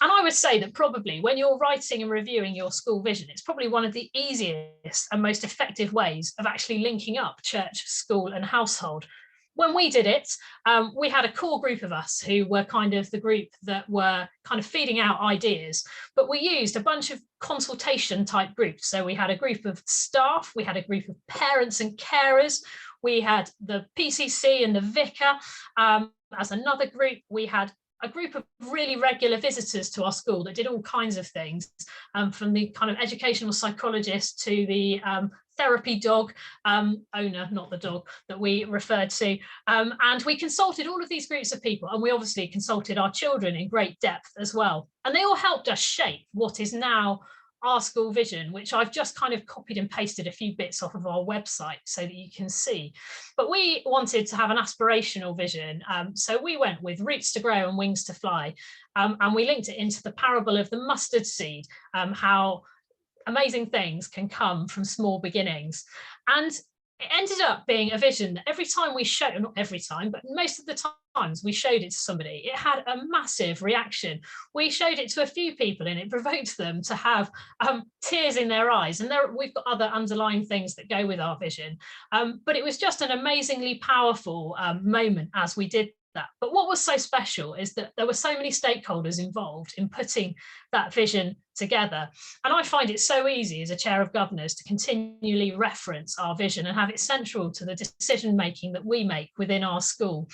I would say that probably when you're writing and reviewing your school vision, it's probably one of the easiest and most effective ways of actually linking up church, school, and household. When we did it, we had a core group of us who were kind of the group that were kind of feeding out ideas, but we used a bunch of consultation type groups. So we had a group of staff, we had a group of parents and carers, we had the PCC and the vicar as another group. We had a group of really regular visitors to our school that did all kinds of things, from the kind of educational psychologist to the therapy dog owner, not the dog that we referred to. And we consulted all of these groups of people, and we obviously consulted our children in great depth as well. And they all helped us shape what is now our school vision, which I've just kind of copied and pasted a few bits off of our website so that you can see. But we wanted to have an aspirational vision. So we went with roots to grow and wings to fly. And we linked it into the parable of the mustard seed, how amazing things can come from small beginnings. And it ended up being a vision that every time we showed, not every time, but most of the times we showed it to somebody, it had a massive reaction. We showed it to a few people and it provoked them to have tears in their eyes. And we've got other underlying things that go with our vision. But it was just an amazingly powerful moment as we did that. But what was so special is that there were so many stakeholders involved in putting that vision together. And I find it so easy as a chair of governors to continually reference our vision and have it central to the decision making that we make within our school.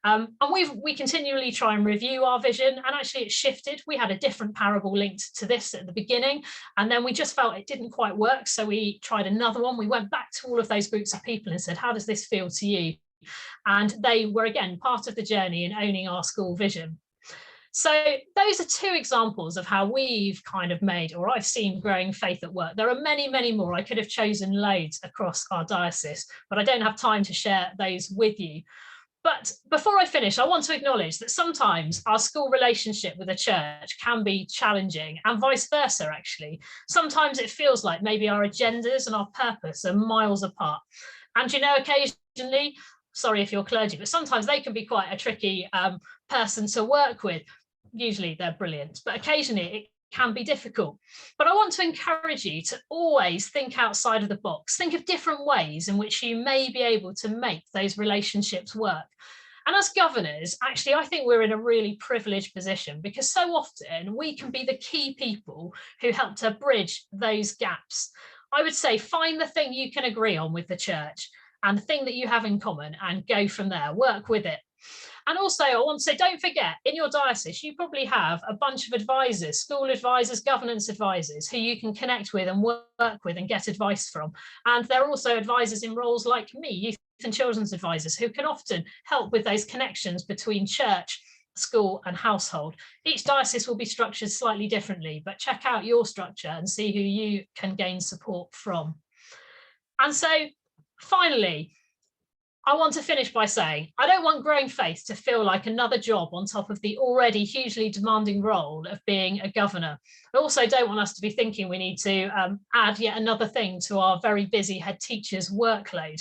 And we continually try and review our vision, and actually it shifted. We had a different parable linked to this at the beginning, and then we just felt it didn't quite work, so we tried another one. We went back to all of those groups of people and said, how does this feel to you? And they were, again, part of the journey in owning our school vision. So those are two examples of how we've kind of made, or I've seen, growing faith at work. There are many, many more. I could have chosen loads across our diocese, but I don't have time to share those with you. But before I finish, I want to acknowledge that sometimes our school relationship with the church can be challenging, and vice versa, actually. Sometimes it feels like maybe our agendas and our purpose are miles apart. And, you know, occasionally, sorry if you're clergy, but sometimes they can be quite a tricky person to work with. Usually they're brilliant, but occasionally it can be difficult. But I want to encourage you to always think outside of the box. Think of different ways in which you may be able to make those relationships work. And as governors, actually, I think we're in a really privileged position, because so often we can be the key people who help to bridge those gaps. I would say find the thing you can agree on with the church and the thing that you have in common, and go from there, work with it. And also, I want to say, don't forget, in your diocese, you probably have a bunch of advisors, school advisors, governance advisors, who you can connect with and work with and get advice from. And there are also advisors in roles like me, youth and children's advisors, who can often help with those connections between church, school and household. Each diocese will be structured slightly differently, but check out your structure and see who you can gain support from. And so, finally, I want to finish by saying, I don't want growing faith to feel like another job on top of the already hugely demanding role of being a governor. I also don't want us to be thinking we need to add yet another thing to our very busy head teacher's workload.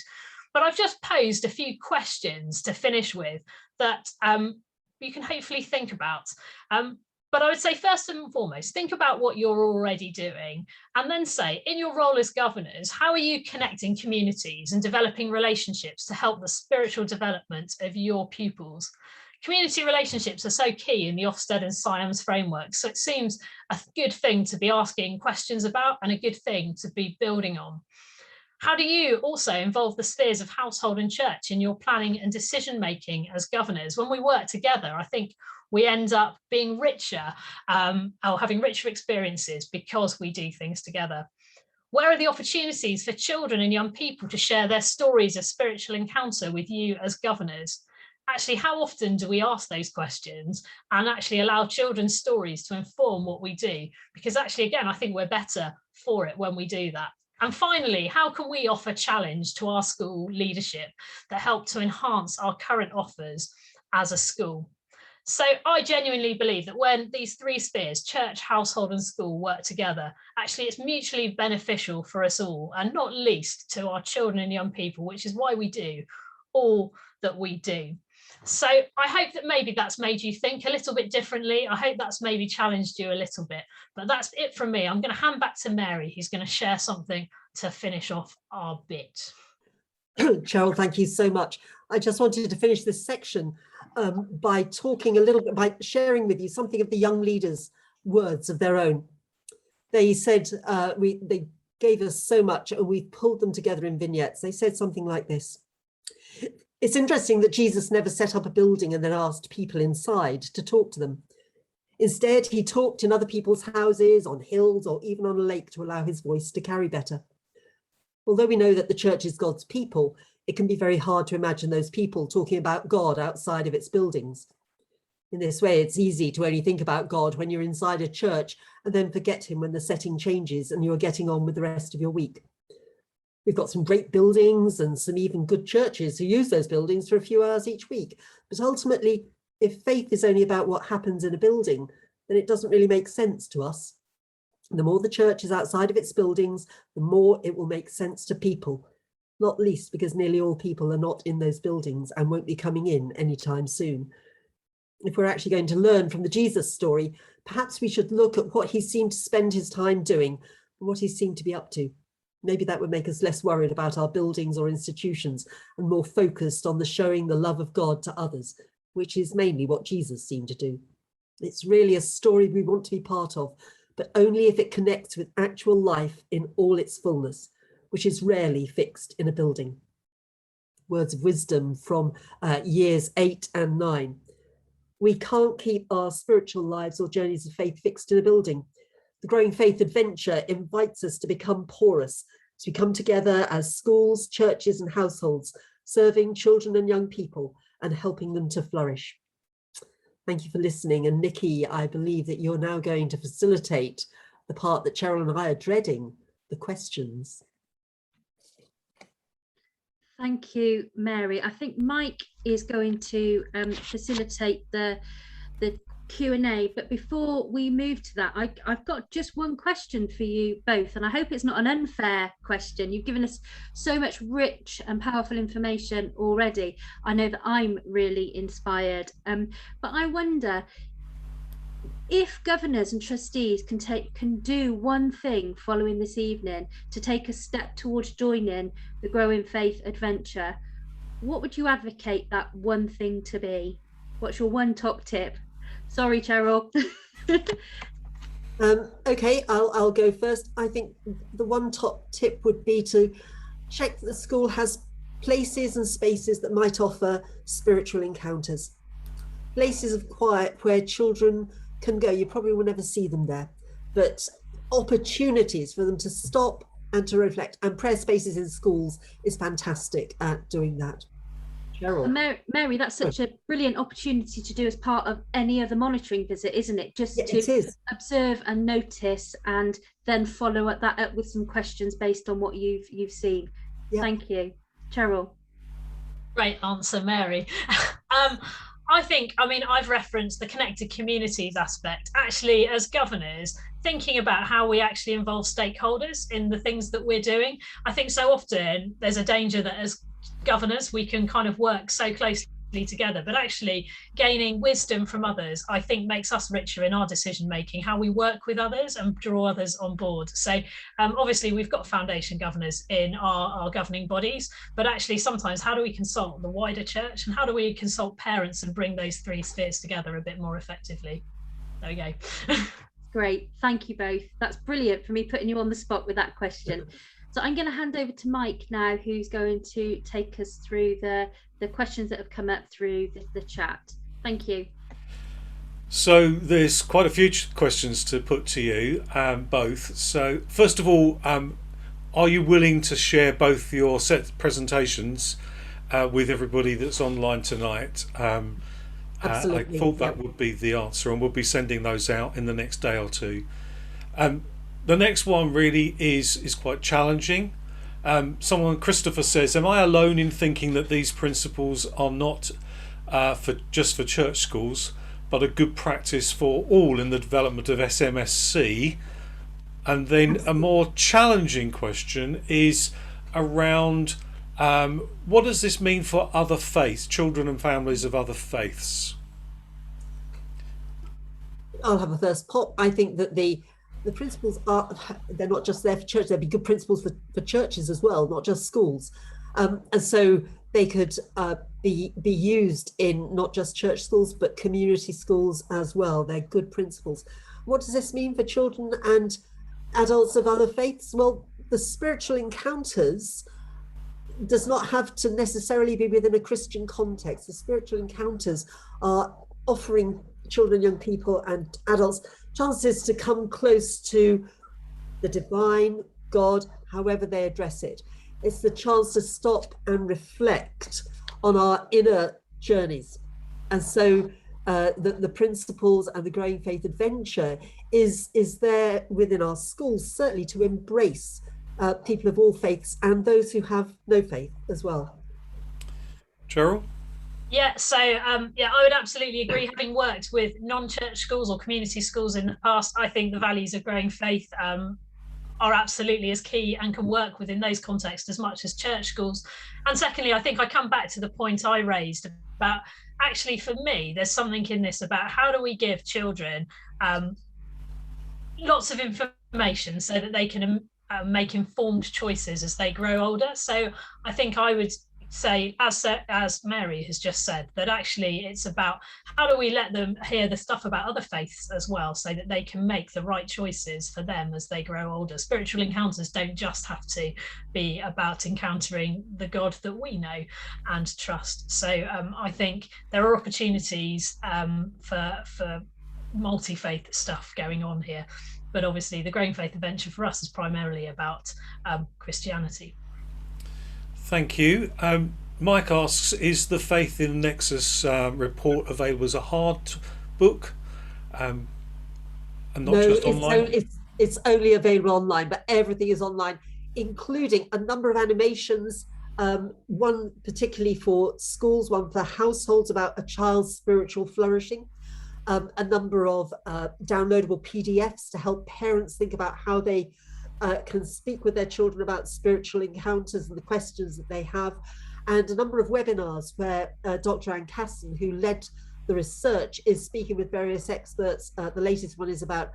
But I've just posed a few questions to finish with that you can hopefully think about. But I would say, first and foremost, think about what you're already doing, and then say, in your role as governors, how are you connecting communities and developing relationships to help the spiritual development of your pupils? Community relationships are so key in the Ofsted and SIAMS framework, so it seems a good thing to be asking questions about and a good thing to be building on. How do you also involve the spheres of household and church in your planning and decision making as governors? When we work together, I think we end up being richer or having richer experiences because we do things together. Where are the opportunities for children and young people to share their stories of spiritual encounter with you as governors? Actually, how often do we ask those questions and actually allow children's stories to inform what we do? Because actually, again, I think we're better for it when we do that. And finally, how can we offer challenge to our school leadership that help to enhance our current offers as a school? So I genuinely believe that when these three spheres, church, household and school, work together, actually it's mutually beneficial for us all, and not least to our children and young people, which is why we do all that we do. So I hope that maybe that's made you think a little bit differently. I hope that's maybe challenged you a little bit, but that's it from me. I'm going to hand back to Mary, who's going to share something to finish off our bit. Cheryl, thank you so much. I just wanted to finish this section by talking a little bit, by sharing with you something of the young leaders' words of their own. They said, they gave us so much and we pulled them together in vignettes. They said something like this. It's interesting that Jesus never set up a building and then asked people inside to talk to them. Instead, he talked in other people's houses, on hills, or even on a lake to allow his voice to carry better. Although we know that the church is God's people, it can be very hard to imagine those people talking about God outside of its buildings. In this way, it's easy to only think about God when you're inside a church and then forget him when the setting changes and you're getting on with the rest of your week. We've got some great buildings and some even good churches who use those buildings for a few hours each week. But ultimately, if faith is only about what happens in a building, then it doesn't really make sense to us. The more the church is outside of its buildings, the more it will make sense to people, not least because nearly all people are not in those buildings and won't be coming in anytime soon. If we're actually going to learn from the Jesus story, perhaps we should look at what he seemed to spend his time doing and what he seemed to be up to. Maybe that would make us less worried about our buildings or institutions and more focused on the showing the love of God to others, which is mainly what Jesus seemed to do. It's really a story we want to be part of, but only if it connects with actual life in all its fullness, which is rarely fixed in a building. Words of wisdom from years 8 and 9. We can't keep our spiritual lives or journeys of faith fixed in a building. The Growing Faith Adventure invites us to become porous, to come together as schools, churches and households, serving children and young people and helping them to flourish. Thank you for listening. And Nikki, I believe that you're now going to facilitate the part that Cheryl and I are dreading, the questions. Thank you, Mary. I think Mike is going to facilitate the Q&A, but before we move to that, I've got just one question for you both, and I hope it's not an unfair question. You've given us so much rich and powerful information already. I know that I'm really inspired, but I wonder if governors and trustees can do one thing following this evening to take a step towards joining the Growing Faith Adventure, what would you advocate that one thing to be? What's your one top tip? Sorry, Cheryl. Okay, I'll go first. I think the one top tip would be to check that the school has places and spaces that might offer spiritual encounters. Places of quiet where children can go. You probably will never see them there, but opportunities for them to stop and to reflect. And prayer spaces in schools is fantastic at doing that. Cheryl. Mary, that's such a brilliant opportunity to do as part of any other monitoring visit, isn't it? Just to observe and notice, and then follow that up with some questions based on what you've seen. Yeah. Thank you, Cheryl. Great answer, Mary. I've referenced the connected communities aspect. Actually, as governors, thinking about how we actually involve stakeholders in the things that we're doing. I think so often there's a danger that as governors, we can kind of work so closely together, but actually gaining wisdom from others, I think makes us richer in our decision making, how we work with others and draw others on board. So obviously we've got foundation governors in our governing bodies, but actually sometimes how do we consult the wider church, and how do we consult parents and bring those three spheres together a bit more effectively? There we go. Great, thank you both. That's brilliant for me putting you on the spot with that question. So So I'm going to hand over to Mike now, who's going to take us through the questions that have come up through the chat. Thank you. So there's quite a few questions to put to you both. So first of all, are you willing to share both your set presentations with everybody that's online tonight? Absolutely. I thought that would be the answer, and we'll be sending those out in the next day or two. The next one really is quite challenging. Christopher says, am I alone in thinking that these principles are not just for church schools, but a good practice for all in the development of SMSC? And then a more challenging question is around what does this mean for other faiths, children and families of other faiths? I'll have a first pop. I think that the principles they're not just there for church, there'd be good principles for churches as well, not just schools. And so they could be used in not just church schools, but community schools as well. They're good principles. What does this mean for children and adults of other faiths? Well, the spiritual encounters does not have to necessarily be within a Christian context. The spiritual encounters are offering children, young people and adults chances to come close to the divine, God, however they address it. It's the chance to stop and reflect on our inner journeys. And so the principles and the Growing Faith Adventure is there within our schools, certainly to embrace people of all faiths and those who have no faith as well. Cheryl? Yeah, so I would absolutely agree. Having worked with non-church schools or community schools in the past, I think the values of growing faith are absolutely as key and can work within those contexts as much as church schools. And secondly, I think I come back to the point I raised about, actually for me, there's something in this about how do we give children lots of information so that they can make informed choices as they grow older. So I think I would say, as Mary has just said, that actually it's about how do we let them hear the stuff about other faiths as well, so that they can make the right choices for them as they grow older. Spiritual encounters don't just have to be about encountering the God that we know and trust. So I think there are opportunities for multi-faith stuff going on here, but obviously the Growing Faith Adventure for us is primarily about Christianity. Thank you. Mike asks, is the Faith in Nexus report available as a hard book and not just online? It's only available online, but everything is online, including a number of animations, one particularly for schools, one for households about a child's spiritual flourishing, a number of downloadable PDFs to help parents think about how they can speak with their children about spiritual encounters and the questions that they have, and a number of webinars where Dr. Anne Casson, who led the research, is speaking with various experts. The latest one is about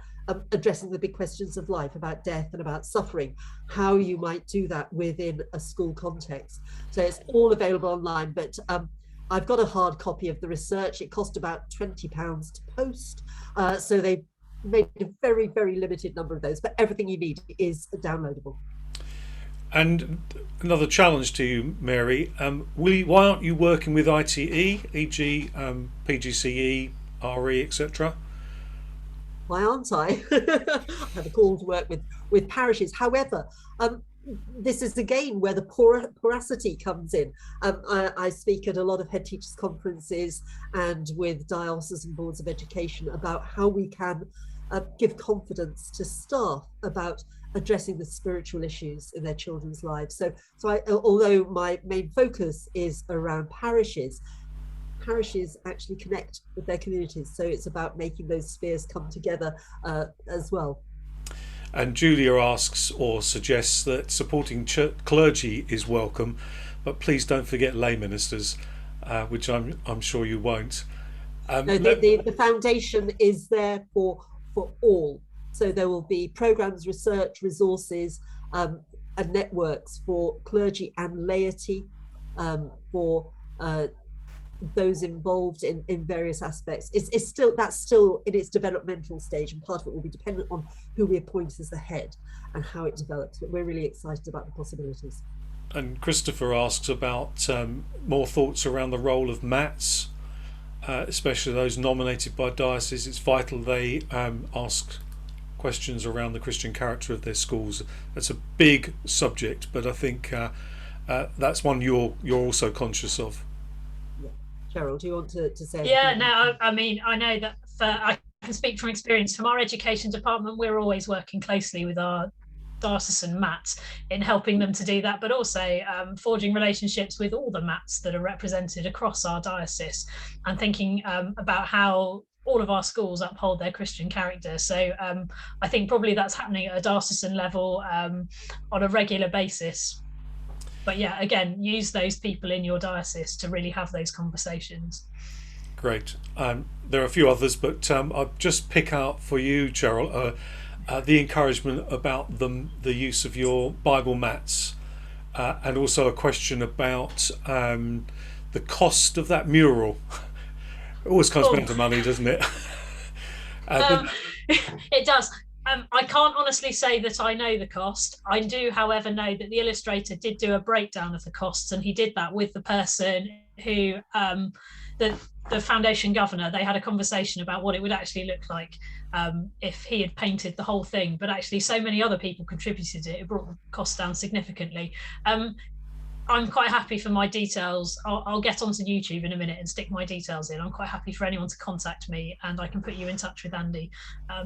addressing the big questions of life, about death and about suffering, how you might do that within a school context. So it's all available online, but I've got a hard copy of the research. It cost about £20 to post, so they made a very, very limited number of those, but everything you need is downloadable. And another challenge to you, Mary, why aren't you working with ITE, e.g. PGCE, RE, etc.? Why aren't I? I have a call to work with parishes. However, this is again where the porosity comes in. I speak at a lot of head teachers conferences and with diocesan boards of education about how we can give confidence to staff about addressing the spiritual issues in their children's lives. So although my main focus is around parishes actually connect with their communities. So it's about making those spheres come together as well. And Julia asks or suggests that supporting clergy is welcome, but please don't forget lay ministers, which I'm sure you won't. No, the foundation is there for all. So there will be programs, research, resources, and networks for clergy and laity, for those involved in various aspects. That's still in its developmental stage, and part of it will be dependent on who we appoint as the head and how it develops. But we're really excited about the possibilities. And Christopher asks about more thoughts around the role of MATs, especially those nominated by diocese. It's vital they ask questions around the Christian character of their schools. That's a big subject, but I think that's one you're also conscious of. Cheryl, do you want to say? Yeah, no, I mean, I know that I can speak from experience from our education department. We're always working closely with our diocesan MATs in helping them to do that, but also forging relationships with all the MATs that are represented across our diocese, and thinking about how all of our schools uphold their Christian character. So I think probably that's happening at a diocesan level on a regular basis. But yeah, again, use those people in your diocese to really have those conversations. Great. There are a few others, but I'll just pick out for you, Cheryl, the encouragement about the use of your Bible mats, and also a question about the cost of that mural. It always comes down to money, doesn't it? It does. I can't honestly say that I know the cost. I do, however, know that the illustrator did do a breakdown of the costs, and he did that with the person who, the foundation governor. They had a conversation about what it would actually look like if he had painted the whole thing, but actually so many other people contributed it brought the cost down significantly. I'm quite happy for my details. I'll get onto YouTube in a minute and stick my details in. I'm quite happy for anyone to contact me, and I can put you in touch with Andy. I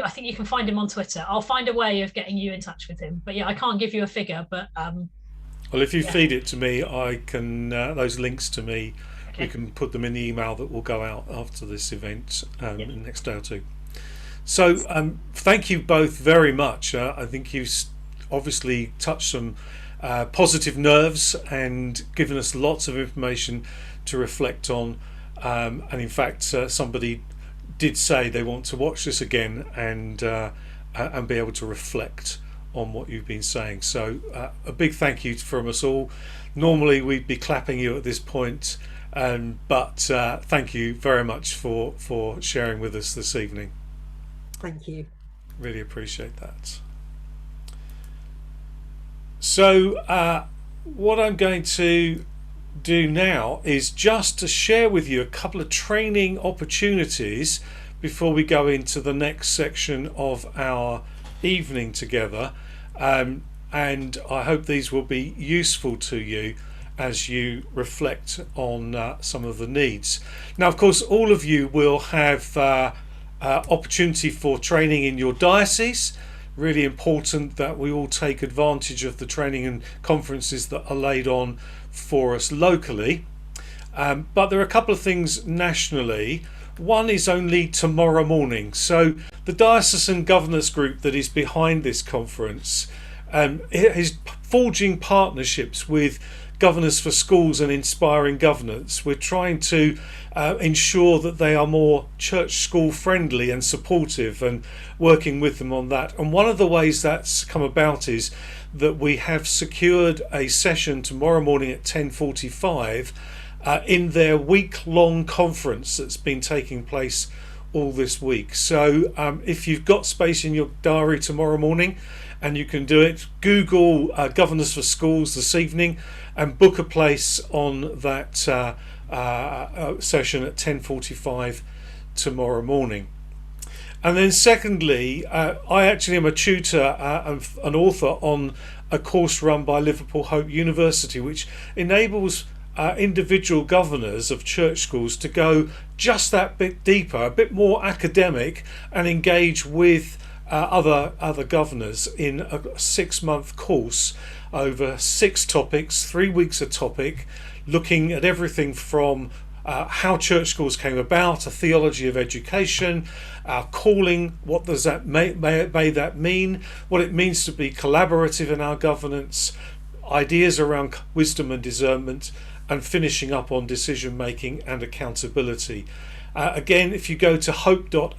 think you can find him on Twitter. I'll find a way of getting you in touch with him. But yeah, I can't give you a figure. But well, if you feed it to me, I can those links to me. Okay. We can put them in the email that will go out after this event in the next day or two. So thank you both very much. I think you've obviously touched some positive nerves and given us lots of information to reflect on, and in fact somebody did say they want to watch this again and be able to reflect on what you've been saying. So a big thank you from us all. Normally we'd be clapping you at this point, but thank you very much for sharing with us this evening. Thank you. Really appreciate that. So what I'm going to do now is just to share with you a couple of training opportunities before we go into the next section of our evening together, and I hope these will be useful to you as you reflect on some of the needs. Now, of course, all of you will have opportunity for training in your diocese. Really important that we all take advantage of the training and conferences that are laid on for us locally. But there are a couple of things nationally. One is only tomorrow morning. So the Diocesan Governance Group that is behind this conference is forging partnerships with Governors for Schools and Inspiring Governance. We're trying to ensure that they are more church school friendly and supportive, and working with them on that. And one of the ways that's come about is that we have secured a session tomorrow morning at 10:45 in their week-long conference that's been taking place all this week. So if you've got space in your diary tomorrow morning and you can do it, Google Governors for Schools this evening and book a place on that session at 10:45 tomorrow morning. And then secondly, I actually am a tutor and an author on a course run by Liverpool Hope University, which enables individual governors of church schools to go just that bit deeper, a bit more academic, and engage with other governors in a 6-month course over 6 topics, 3 weeks a topic, looking at everything from how church schools came about, a theology of education, our calling, what does that may that mean, what it means to be collaborative in our governance, ideas around wisdom and discernment, and finishing up on decision making and accountability. Again, if you go to hope.ac.uk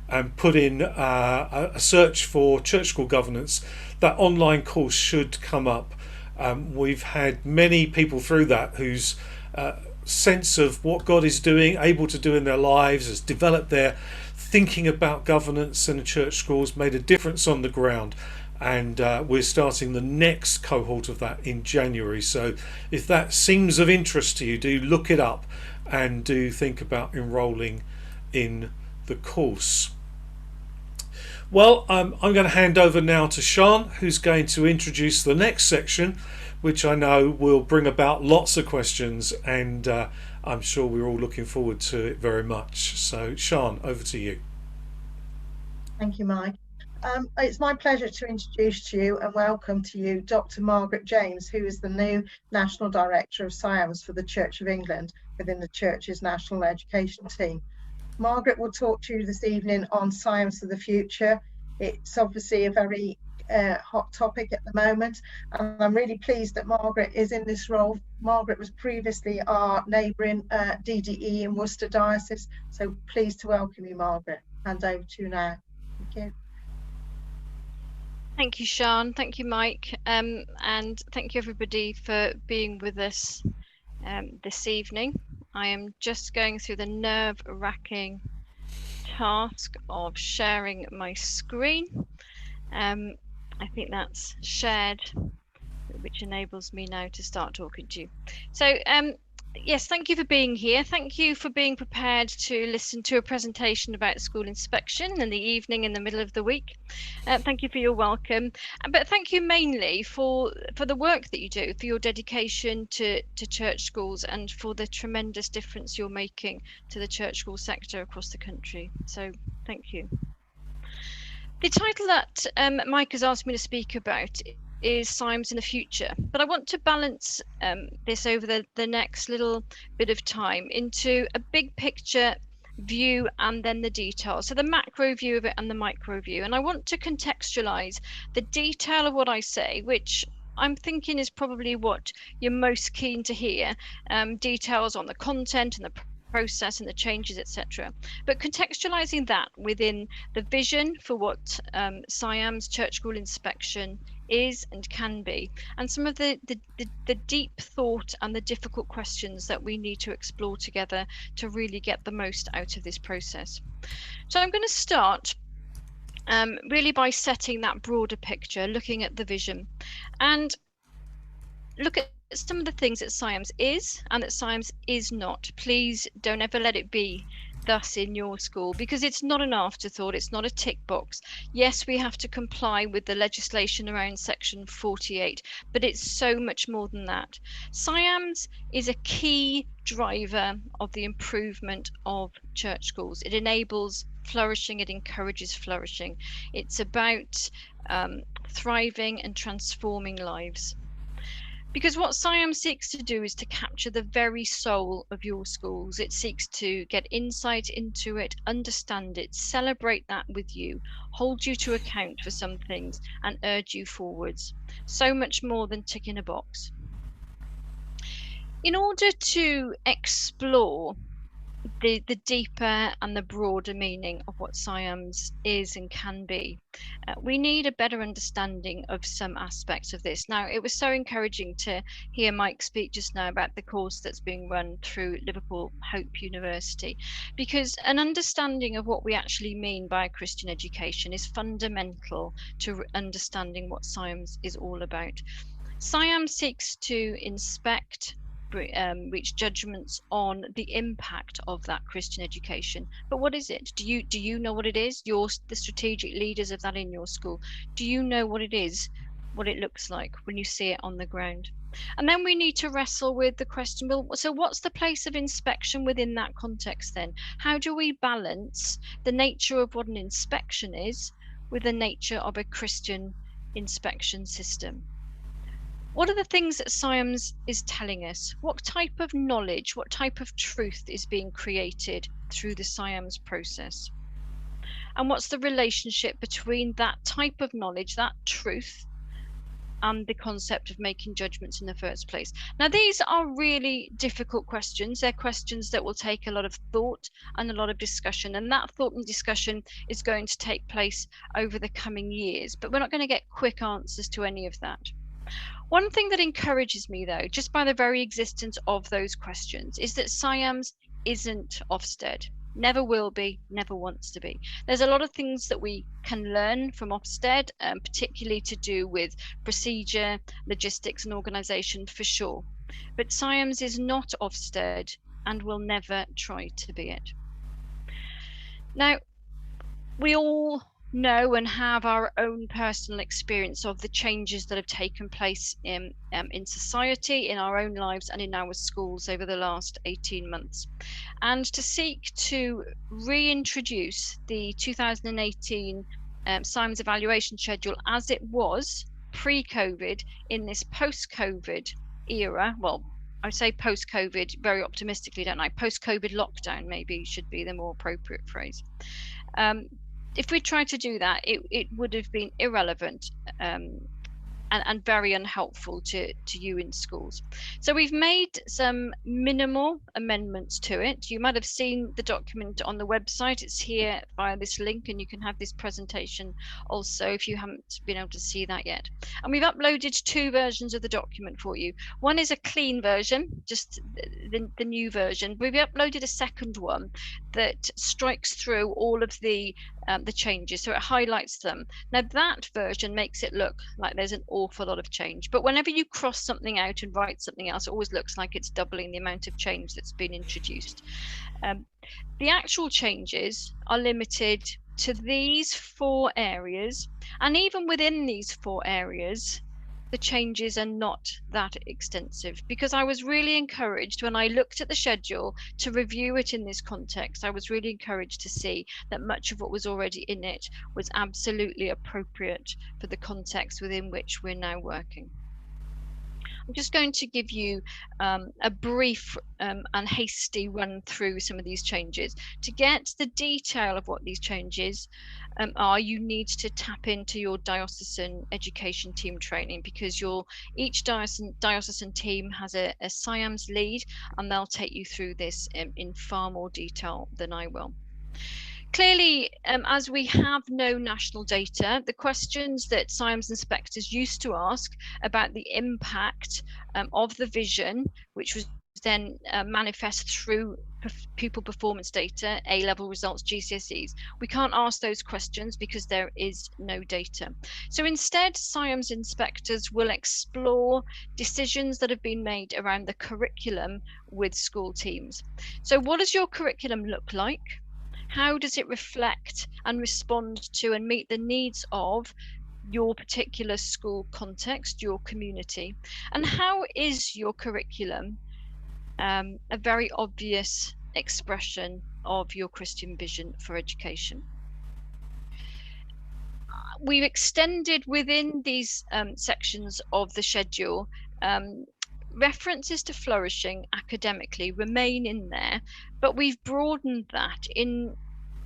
and put in a search for church school governance, that online course should come up We've had many people through that whose sense of what God is doing, able to do in their lives, has developed their thinking about governance and church schools, made a difference on the ground. And we're starting the next cohort of that in January. So if that seems of interest to you, do look it up and do think about enrolling in the course. Well, I'm going to hand over now to Sean, who's going to introduce the next section, which I know will bring about lots of questions, and I'm sure we're all looking forward to it very much. So, Sean, over to you. Thank you, Mike. It's my pleasure to introduce to you and welcome to you Dr. Margaret James, who is the new National Director of SIAMS for the Church of England within the Church's National Education team. Margaret will talk to you this evening on SIAMS for the future. It's obviously a very hot topic at the moment, and I'm really pleased that Margaret is in this role. Margaret was previously our neighbouring DDE in Worcester Diocese, so pleased to welcome you, Margaret. Hand over to you now. Thank you. Thank you, Sean. Thank you, Mike. And thank you, everybody, for being with us this evening. I am just going through the nerve-wracking task of sharing my screen. I think that's shared, which enables me now to start talking to you. So, yes, thank you for being here. Thank you for being prepared to listen to a presentation about school inspection in the evening in the middle of the week. Thank you for your welcome, but thank you mainly for the work that you do, for your dedication to church schools, and for the tremendous difference you're making to the church school sector across the country. So thank you. The title that Mike has asked me to speak about is SIAMS in the future, but I want to balance this over the next little bit of time into a big picture view and then the details. So the macro view of it and the micro view. And I want to contextualize the detail of what I say, which I'm thinking is probably what you're most keen to hear, details on the content and the process and the changes, etc. But contextualizing that within the vision for what SIAMS church school inspection is and can be, and some of the deep thought and the difficult questions that we need to explore together to really get the most out of this process. So I'm going to start really by setting that broader picture, looking at the vision, and look at some of the things that SIAMS is and that SIAMS is not. Please don't ever let it be thus in your school, because it's not an afterthought, it's not a tick box. Yes, we have to comply with the legislation around section 48, but it's so much more than that. SIAMS is a key driver of the improvement of church schools. It enables flourishing, it encourages flourishing. It's about thriving and transforming lives. Because what SIAMS seeks to do is to capture the very soul of your schools. It seeks to get insight into it, understand it, celebrate that with you, hold you to account for some things, and urge you forwards. So much more than ticking a box. In order to explore the deeper and the broader meaning of what SIAMS is and can be, we need a better understanding of some aspects of this. Now, it was so encouraging to hear Mike speak just now about the course that's being run through Liverpool Hope University, because an understanding of what we actually mean by Christian education is fundamental to understanding what SIAMS is all about. SIAMS seeks to inspect, reach judgments on the impact of that Christian education. But what is it? Do you know what it is? You're the strategic leaders of that in your school. Do you know what it is, what it looks like when you see it on the ground? And then we need to wrestle with the question, well, so what's the place of inspection within that context then? How do we balance the nature of what an inspection is with the nature of a Christian inspection system? What are the things that SIAMS is telling us? What type of knowledge, what type of truth is being created through the SIAMS process? And what's the relationship between that type of knowledge, that truth, and the concept of making judgments in the first place? Now, these are really difficult questions. They're questions that will take a lot of thought and a lot of discussion. And that thought and discussion is going to take place over the coming years. But we're not going to get quick answers to any of that. One thing that encourages me, though, just by the very existence of those questions, is that SciAMS isn't Ofsted. Never will be, never wants to be. There's a lot of things that we can learn from Ofsted, particularly to do with procedure, logistics and organisation for sure. But SciAMS is not Ofsted and will never try to be it. Now, we all know and have our own personal experience of the changes that have taken place in society, in our own lives and in our schools over the last 18 months. And to seek to reintroduce the 2018 SciAMS evaluation schedule as it was pre-COVID in this post-COVID era, well, I say post-COVID very optimistically, don't I? Post-COVID lockdown maybe should be the more appropriate phrase. If we tried to do that, it would have been irrelevant and very unhelpful to you in schools. So we've made some minimal amendments to it. You might have seen the document on the website. It's here via this link, and you can have this presentation also if you haven't been able to see that yet. And we've uploaded 2 versions of the document for you. One is a clean version, just the new version. We've uploaded a second one that strikes through all of the changes, so it highlights them. Now that version makes it look like there's an awful lot of change, but whenever you cross something out and write something else, it always looks like it's doubling the amount of change that's been introduced. The actual changes are limited to these 4 areas, and even within these 4 areas the changes are not that extensive, because I was really encouraged when I looked at the schedule to review it in this context. I was really encouraged to see that much of what was already in it was absolutely appropriate for the context within which we're now working. I'm just going to give you a brief and hasty run through some of these changes. To get the detail of what these changes are, you need to tap into your diocesan education team training, because each diocesan team has a SciAMS lead, and they'll take you through this in far more detail than I will. Clearly, as we have no national data, the questions that SciAMS inspectors used to ask about the impact of the vision, which was then manifest through pupil performance data, A-level results, GCSEs, we can't ask those questions because there is no data. So instead, SciAMS inspectors will explore decisions that have been made around the curriculum with school teams. So what does your curriculum look like? How does it reflect and respond to and meet the needs of your particular school context, your community? And how is your curriculum a very obvious expression of your Christian vision for education? We've extended within these sections of the schedule references to flourishing academically remain in there, but we've broadened that in.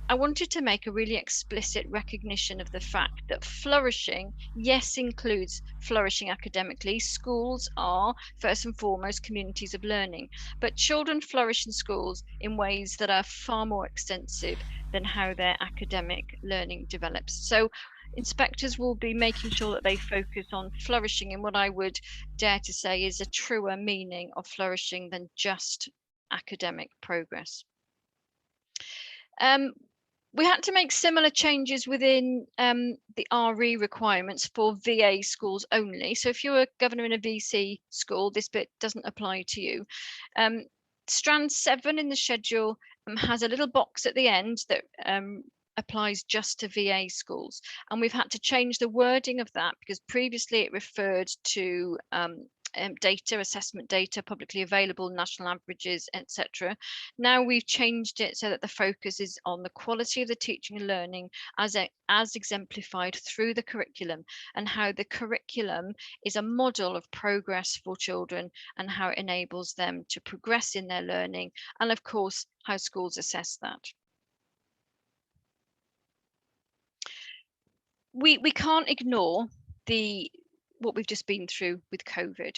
I wanted to make a really explicit recognition of the fact that flourishing, yes, includes flourishing academically. Schools are first and foremost communities of learning, but children flourish in schools in ways that are far more extensive than how their academic learning develops. So inspectors will be making sure that they focus on flourishing in what I would dare to say is a truer meaning of flourishing than just academic progress. We had to make similar changes within the RE requirements for VA schools only. So if you're a governor in a VC school, this bit doesn't apply to you. Strand 7 in the schedule has a little box at the end that applies just to VA schools. And we've had to change the wording of that because previously it referred to data, assessment data, publicly available, national averages, etc. Now we've changed it so that the focus is on the quality of the teaching and learning as exemplified through the curriculum, and how the curriculum is a model of progress for children and how it enables them to progress in their learning, and of course how schools assess that. We can't ignore what we've just been through with COVID.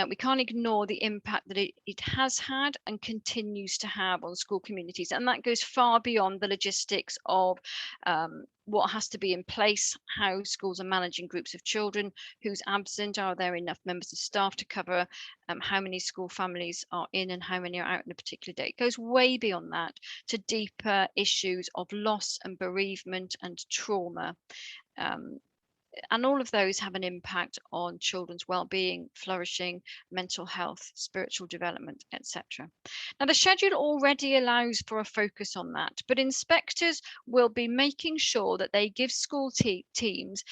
We can't ignore the impact that it has had and continues to have on school communities. And that goes far beyond the logistics of what has to be in place, how schools are managing groups of children, who's absent, are there enough members of staff to cover how many school families are in and how many are out on a particular day. It goes way beyond that to deeper issues of loss and bereavement and trauma. And all of those have an impact on children's well-being, flourishing, mental health, spiritual development, etc. Now, the schedule already allows for a focus on that, but inspectors will be making sure that they give school teams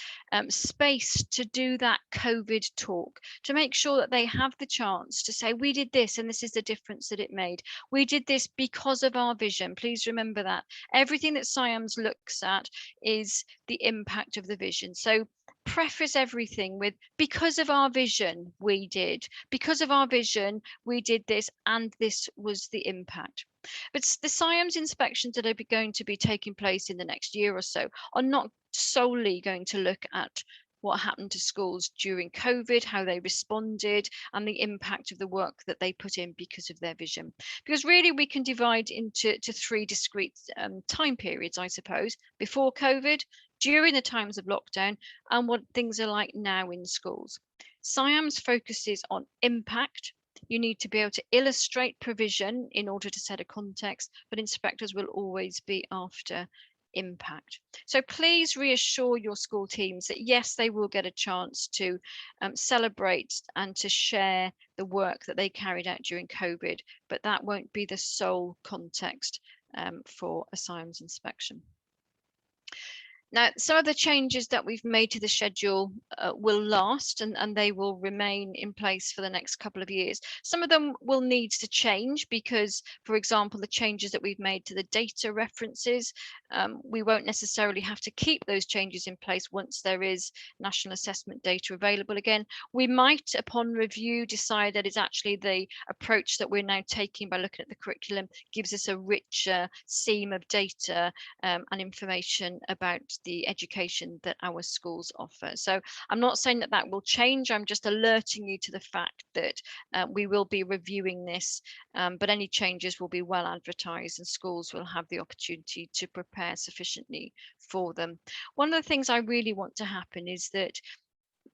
space to do that COVID talk, to make sure that they have the chance to say, we did this and this is the difference that it made. We did this because of our vision. Please remember that. Everything that SciAMS looks at is the impact of the vision. So preface everything with, because of our vision we did, because of our vision we did this, and this was the impact. But the SciAMS inspections that are going to be taking place in the next year or so are not solely going to look at what happened to schools during COVID, how they responded, and the impact of the work that they put in because of their vision. Because really we can divide into three discrete time periods, I suppose: before COVID, during the times of lockdown, and what things are like now in schools. SciAMS focuses on impact. You need to be able to illustrate provision in order to set a context, but inspectors will always be after impact. So please reassure your school teams that yes, they will get a chance to celebrate and to share the work that they carried out during COVID, but that won't be the sole context for a SciAMS inspection. Now, some of the changes that we've made to the schedule will last and they will remain in place for the next couple of years. Some of them will need to change because, for example, the changes that we've made to the data references, we won't necessarily have to keep those changes in place once there is national assessment data available again. We might, upon review, decide that it's actually the approach that we're now taking by looking at the curriculum gives us a richer seam of data and information about the education that our schools offer. So I'm not saying that that will change. I'm just alerting you to the fact that we will be reviewing this, but any changes will be well advertised and schools will have the opportunity to prepare sufficiently for them. One of the things I really want to happen is that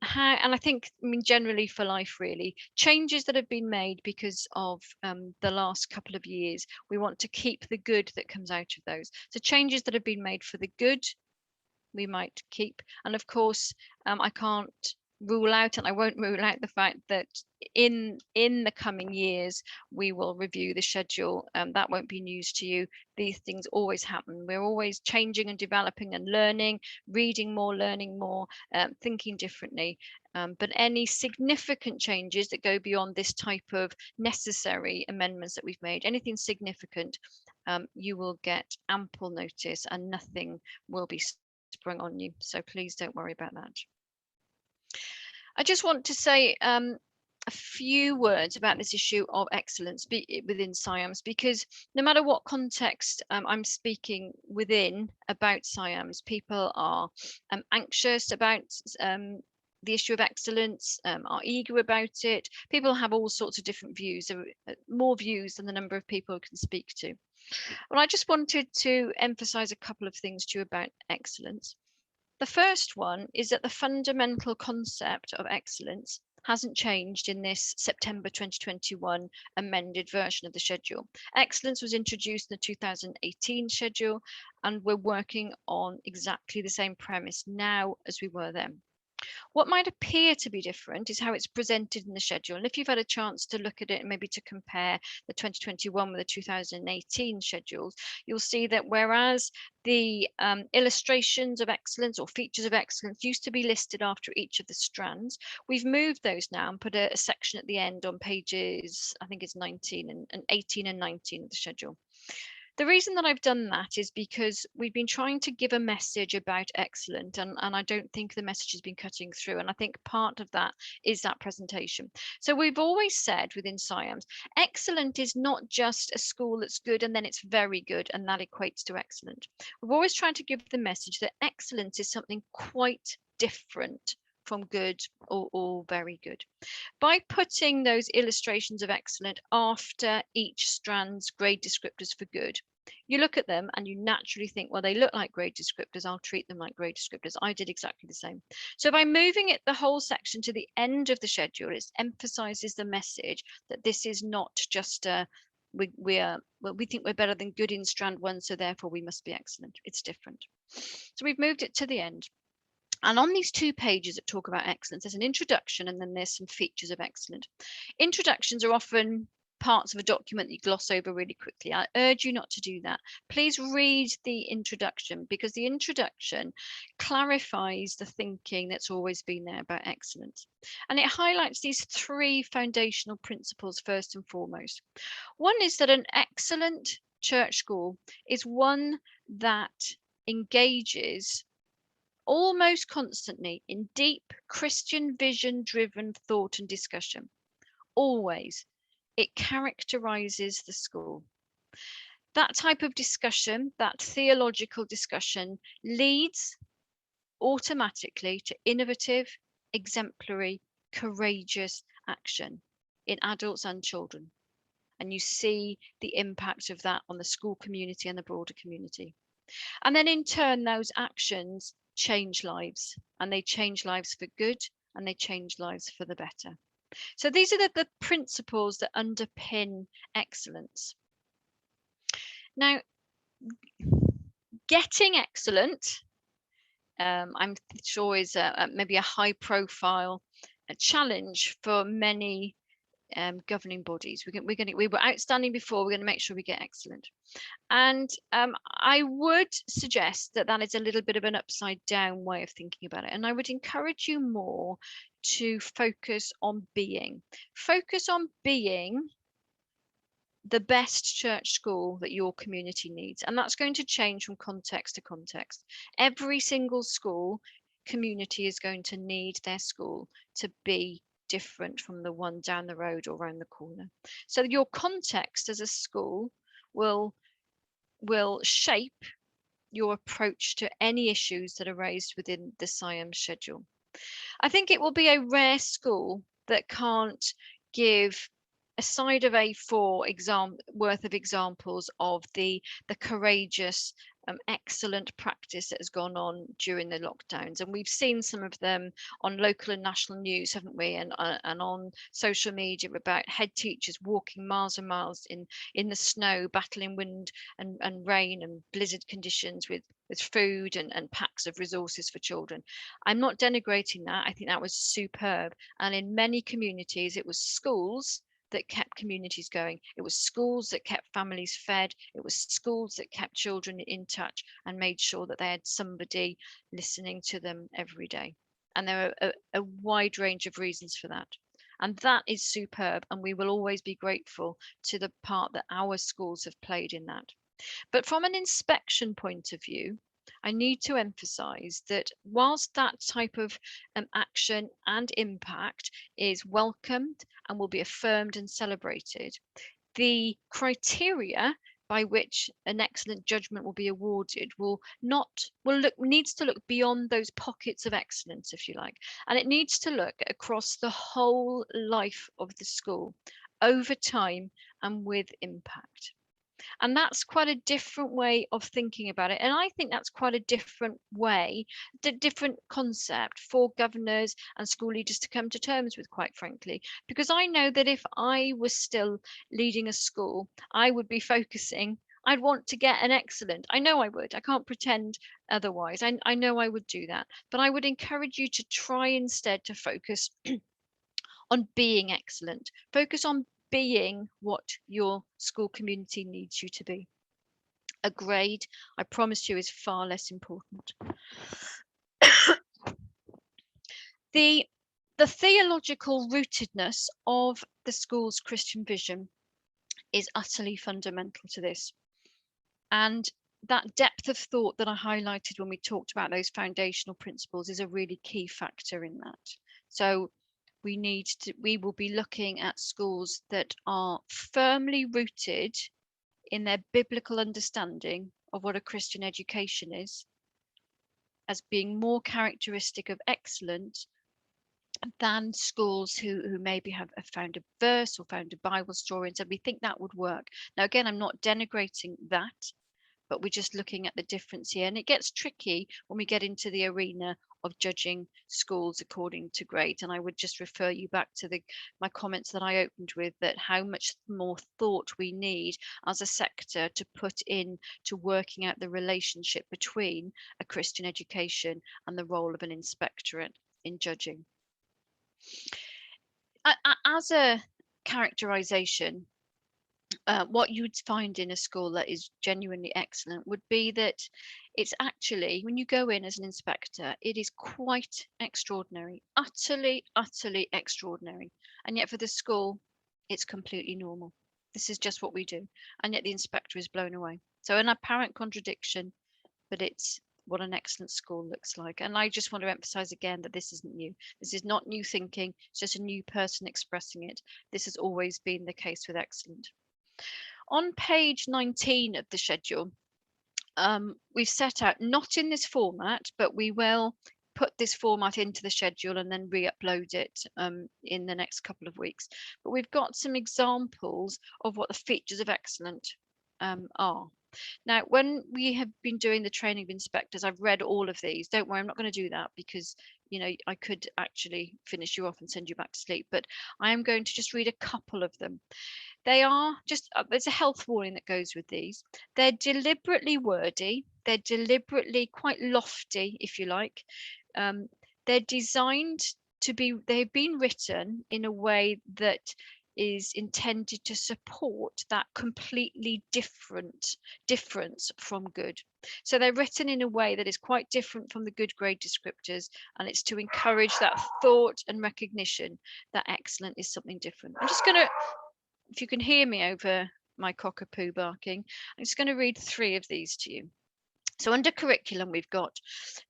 and I think, I mean, generally for life, really, changes that have been made because of the last couple of years, we want to keep the good that comes out of those. So changes that have been made for the good, we might keep. And of course, I can't rule out, and I won't rule out the fact that in the coming years we will review the schedule. That won't be news to you. These things always happen. We're always changing and developing and learning, reading more, learning more, thinking differently. But any significant changes that go beyond this type of necessary amendments that we've made, anything significant, you will get ample notice and nothing will be sprung on you. So please don't worry about that. I just want to say a few words about this issue of excellence within SciAMS, because no matter what context I'm speaking within about SciAMS, people are anxious about the issue of excellence, are eager about it. People have all sorts of different views, more views than the number of people who can speak to. Well, I just wanted to emphasize a couple of things to you about excellence. The first one is that the fundamental concept of excellence hasn't changed in this September 2021 amended version of the schedule. Excellence was introduced in the 2018 schedule, and we're working on exactly the same premise now as we were then. What might appear to be different is how it's presented in the schedule. And if you've had a chance to look at it and maybe to compare the 2021 with the 2018 schedules, you'll see that whereas the illustrations of excellence or features of excellence used to be listed after each of the strands, we've moved those now and put a section at the end on pages, I think it's 19 and 18 and 19 of the schedule. The reason that I've done that is because we've been trying to give a message about excellent, and I don't think the message has been cutting through. And I think part of that is that presentation. So we've always said within SciAMS, excellent is not just a school that's good and then it's very good and that equates to excellent. We've always tried to give the message that excellence is something quite different from good or very good. By putting those illustrations of excellent after each strand's grade descriptors for good, You look at them and you naturally think, well, they look like grade descriptors, I'll treat them like grade descriptors. I did exactly the same. So by moving it, the whole section, to the end of the schedule, it emphasizes the message that this is not just a we think we're better than good in strand 1, so therefore we must be excellent. It's different. So we've moved it to the end. And on these 2 pages that talk about excellence, there's an introduction and then there's some features of excellent. Introductions are often parts of a document that you gloss over really quickly. I urge you not to do that. Please read the introduction, because the introduction clarifies the thinking that's always been there about excellence. And it highlights these 3 foundational principles first and foremost. One is that an excellent church school is one that engages almost constantly in deep Christian vision driven thought and discussion. Always. It characterizes the school. That type of discussion, that theological discussion, leads automatically to innovative, exemplary, courageous action in adults and children. And you see the impact of that on the school community and the broader community. And then in turn, those actions change lives, and they change lives for good, and they change lives for the better. So these are the principles that underpin excellence. Now, getting excellent, I'm sure is maybe a high profile challenge for many governing bodies. We were outstanding before, we're going to make sure we get excellent. And I would suggest that that is a little bit of an upside down way of thinking about it. And I would encourage you more to focus on being. Focus on being the best church school that your community needs. And that's going to change from context to context. Every single school community is going to need their school to be different from the one down the road or around the corner. So your context as a school will shape your approach to any issues that are raised within the SIAM schedule. I think it will be a rare school that can't give a side of A4 worth of examples of the courageous, excellent practice that has gone on during the lockdowns. And we've seen some of them on local and national news, haven't we? And on social media about head teachers walking miles and miles in the snow, battling wind and rain and blizzard conditions with food and packs of resources for children. I'm not denigrating that. I think that was superb. And in many communities, it was schools that kept communities going. It was schools that kept families fed. It was schools that kept children in touch and made sure that they had somebody listening to them every day. And there are a wide range of reasons for that. And that is superb. And we will always be grateful to the part that our schools have played in that. But from an inspection point of view, I need to emphasize that whilst that type of action and impact is welcomed and will be affirmed and celebrated, the criteria by which an excellent judgment will be awarded needs to look beyond those pockets of excellence, if you like, and it needs to look across the whole life of the school over time and with impact. And that's quite a different way of thinking about it. And I think that's quite a different concept for governors and school leaders to come to terms with, quite frankly, because I know that if I was still leading a school, I would be focusing, I'd want to get an excellent. I know I would. I can't pretend otherwise. I know I would do that. But I would encourage you to try instead to focus on being excellent. Focus on being what your school community needs you to be. A grade, I promise you, is far less important. The theological rootedness of the school's Christian vision is utterly fundamental to this. And that depth of thought that I highlighted when we talked about those foundational principles is a really key factor in that. So we will be looking at schools that are firmly rooted in their biblical understanding of what a Christian education is, as being more characteristic of excellence than schools who maybe have found a verse or found a Bible story and said, we think that would work. Now, again, I'm not denigrating that. but we're just looking at the difference here. And it gets tricky when we get into the arena of judging schools according to grade. And I would just refer you back to my comments that I opened with, that how much more thought we need as a sector to put in to working out the relationship between a Christian education and the role of an inspectorate in judging. As a characterization, what you would find in a school that is genuinely excellent would be that it's actually, when you go in as an inspector, it is quite extraordinary, utterly extraordinary. And yet for the school, it's completely normal. This is just what we do. And yet the inspector is blown away. So an apparent contradiction, but it's what an excellent school looks like. And I just want to emphasize again that this isn't new. This is not new thinking. It's just a new person expressing it. This has always been the case with excellent. On page 19 of the schedule, we've set out, not in this format, but we will put this format into the schedule and then re-upload it in the next couple of weeks. But we've got some examples of what the features of excellent are. Now, when we have been doing the training of inspectors, I've read all of these. Don't worry, I'm not going to do that because, you know, I could actually finish you off and send you back to sleep. But I am going to just read a couple of them. They are just, there's a health warning that goes with these. They're deliberately wordy. They're deliberately quite lofty, if you like. They're designed to be, they've been written in a way that is intended to support that completely difference from good. So they're written in a way that is quite different from the good grade descriptors, and it's to encourage that thought and recognition that excellent is something different. I'm just going to, if you can hear me over my cockapoo barking, I'm just going to read 3 of these to you. So under curriculum, we've got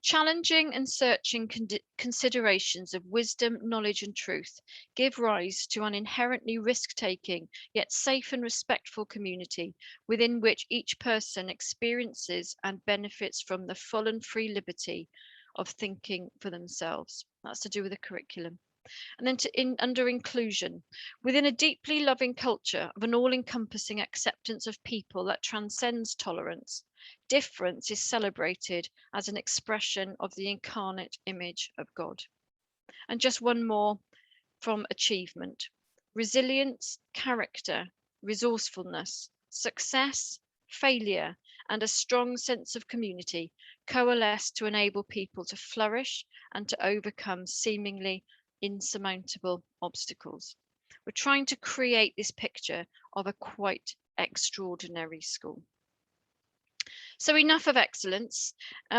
challenging and searching considerations of wisdom, knowledge and truth give rise to an inherently risk-taking yet safe and respectful community within which each person experiences and benefits from the full and free liberty of thinking for themselves. That's to do with the curriculum. And then under inclusion, within a deeply loving culture of an all-encompassing acceptance of people that transcends tolerance, difference is celebrated as an expression of the incarnate image of God. And just one more from achievement: resilience, character, resourcefulness, success, failure, and a strong sense of community coalesce to enable people to flourish and to overcome seemingly insurmountable obstacles. We're trying to create this picture of a quite extraordinary school. So enough of excellence.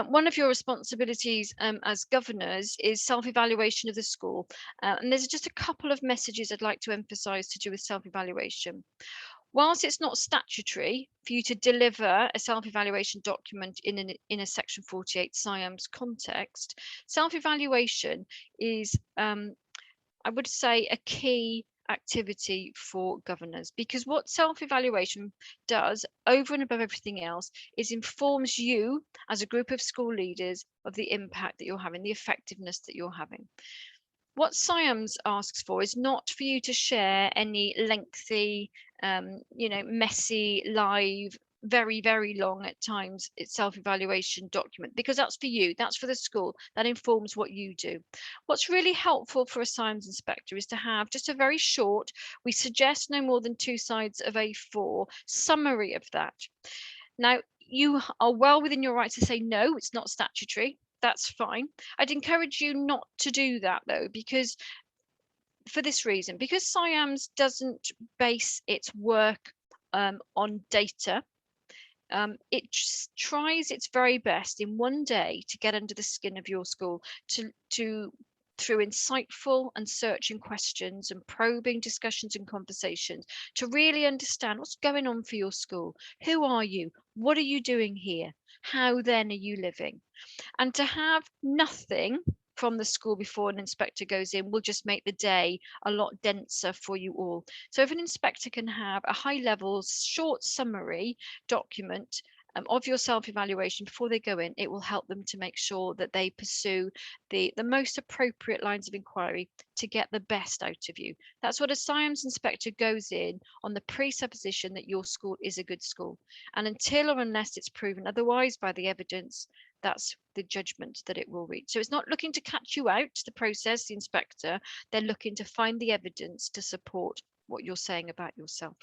One of your responsibilities as governors is self-evaluation of the school. And there's just a couple of messages I'd like to emphasize to do with self-evaluation. Whilst it's not statutory for you to deliver a self-evaluation document in a Section 48 SIAMS context, self-evaluation is, I would say, a key activity for governors, because what self-evaluation does over and above everything else is informs you as a group of school leaders of the impact that you're having, the effectiveness that you're having. What SIAMS asks for is not for you to share any lengthy, messy, live, very, very long at times it's self-evaluation document, because that's for you, that's for the school, that informs what you do. What's really helpful for a SIAMS inspector is to have just a very short, we suggest no more than 2 sides of A4 summary of that. Now, you are well within your right to say no, it's not statutory. That's fine. I'd encourage you not to do that though, because for this reason, because SIAMS doesn't base its work on data, it tries its very best in one day to get under the skin of your school, to through insightful and searching questions and probing discussions and conversations, to really understand what's going on for your school. Who are you? What are you doing here? How then are you living? And to have nothing from the school before an inspector goes in will just make the day a lot denser for you all. So if an inspector can have a high level, short summary document of your self-evaluation before they go in, it will help them to make sure that they pursue the most appropriate lines of inquiry to get the best out of you. That's what a SIAMS inspector goes in on the presupposition that your school is a good school. And until or unless it's proven otherwise by the evidence, that's the judgment that it will reach. So it's not looking to catch you out, the process, the inspector, they're looking to find the evidence to support what you're saying about yourself.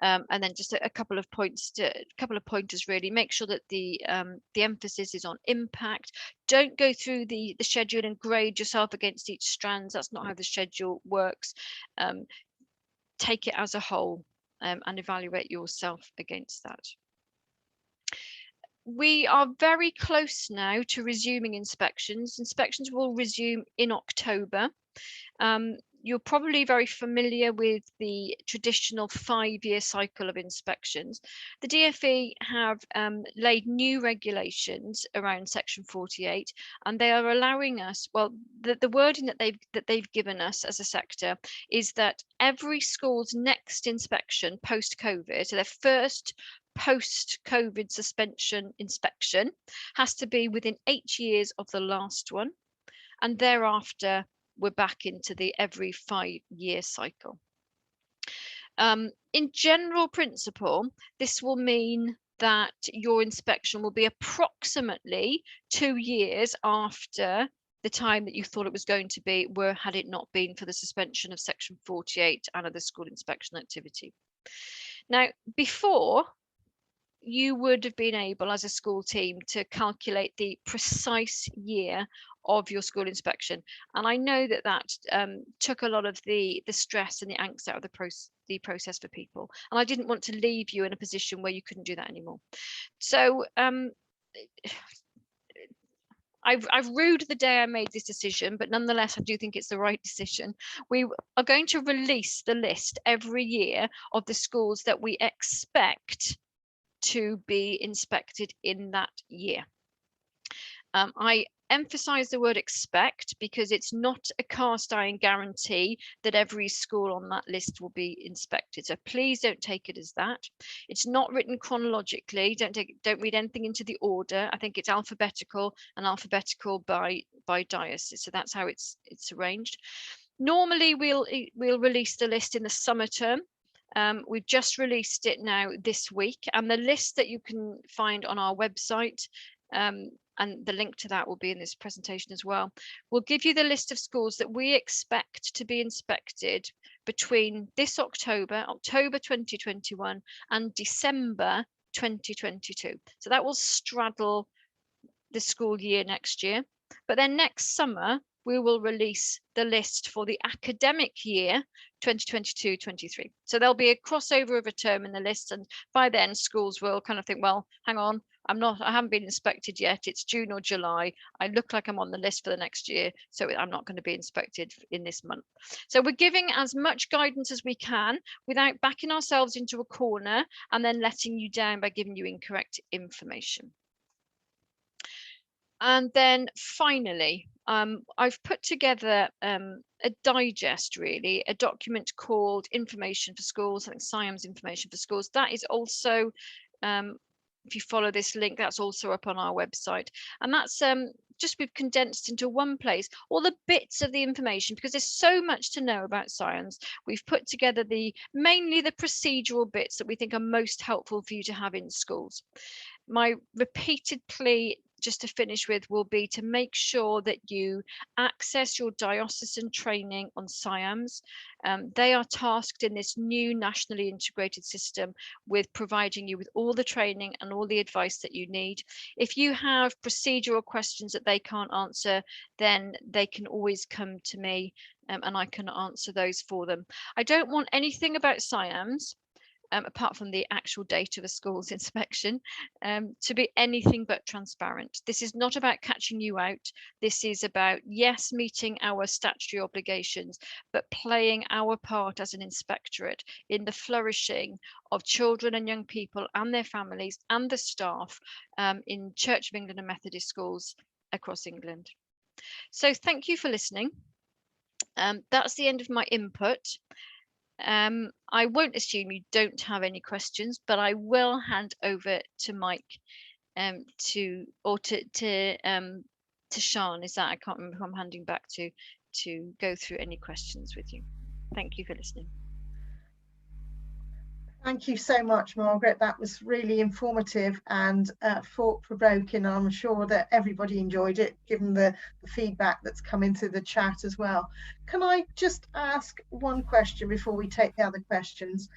And then just a couple of pointers really. Make sure that the emphasis is on impact. Don't go through the schedule and grade yourself against each strand. That's not how the schedule works. Take it as a whole and evaluate yourself against that. We are very close now to resuming inspections. Inspections will resume in October. You're probably very familiar with the traditional 5-year cycle of inspections. The DfE have laid new regulations around Section 48, and they are allowing us, well, the wording that they've given us as a sector is that every school's next inspection post-COVID, so their first post-COVID suspension inspection, has to be within 8 years of the last one, and thereafter we're back into the every 5-year cycle. In general principle, this will mean that your inspection will be approximately 2 years after the time that you thought it was going to be, had it not been for the suspension of Section 48 and of the school inspection activity. Now, before, you would have been able as a school team to calculate the precise year of your school inspection, and I know that took a lot of the stress and the angst out of the process for people, and I didn't want to leave you in a position where you couldn't do that anymore. So I've rued the day I made this decision, but nonetheless I do think it's the right decision. We are going to release the list every year of the schools that we expect to be inspected in that year. I emphasize the word expect because it's not a cast iron guarantee that every school on that list will be inspected. So please don't take it as that. It's not written chronologically. Don't read anything into the order. I think it's alphabetical and alphabetical by diocese. So that's how it's arranged. Normally we'll release the list in the summer term. We've just released it now this week, and the list that you can find on our website, and the link to that will be in this presentation as well, will give you the list of schools that we expect to be inspected between this October 2021 and December 2022. So that will straddle the school year next year. But then next summer, we will release the list for the academic year 2022-23. So there'll be a crossover of a term in the list, and by then schools will kind of think, well, hang on, I haven't been inspected yet. It's June or July. I look like I'm on the list for the next year, so I'm not going to be inspected in this month. So we're giving as much guidance as we can without backing ourselves into a corner and then letting you down by giving you incorrect information. And then finally, I've put together a digest, really, a document called Information for Schools, I think SIAMS Information for Schools. That is also, if you follow this link, that's also up on our website. And that's just we've condensed into one place all the bits of the information, because there's so much to know about SIAMS. We've put together mainly the procedural bits that we think are most helpful for you to have in schools. My repeated plea, just to finish with, will be to make sure that you access your diocesan training on SIAMS. They are tasked in this new nationally integrated system with providing you with all the training and all the advice that you need. If you have procedural questions that they can't answer, then they can always come to me and I can answer those for them. I don't want anything about SIAMS, apart from the actual date of a school's inspection, to be anything but transparent. This is not about catching you out. This is about, yes, meeting our statutory obligations, but playing our part as an inspectorate in the flourishing of children and young people and their families and the staff in Church of England and Methodist schools across England. So thank you for listening. That's the end of my input. I won't assume you don't have any questions, but I will hand over to Mike to Sean. Is that, I can't remember who I'm handing back to go through any questions with you. Thank you for listening. Thank you so much, Margaret. That was really informative and thought-provoking. I'm sure that everybody enjoyed it, given the feedback that's come into the chat as well. Can I just ask one question before we take the other questions?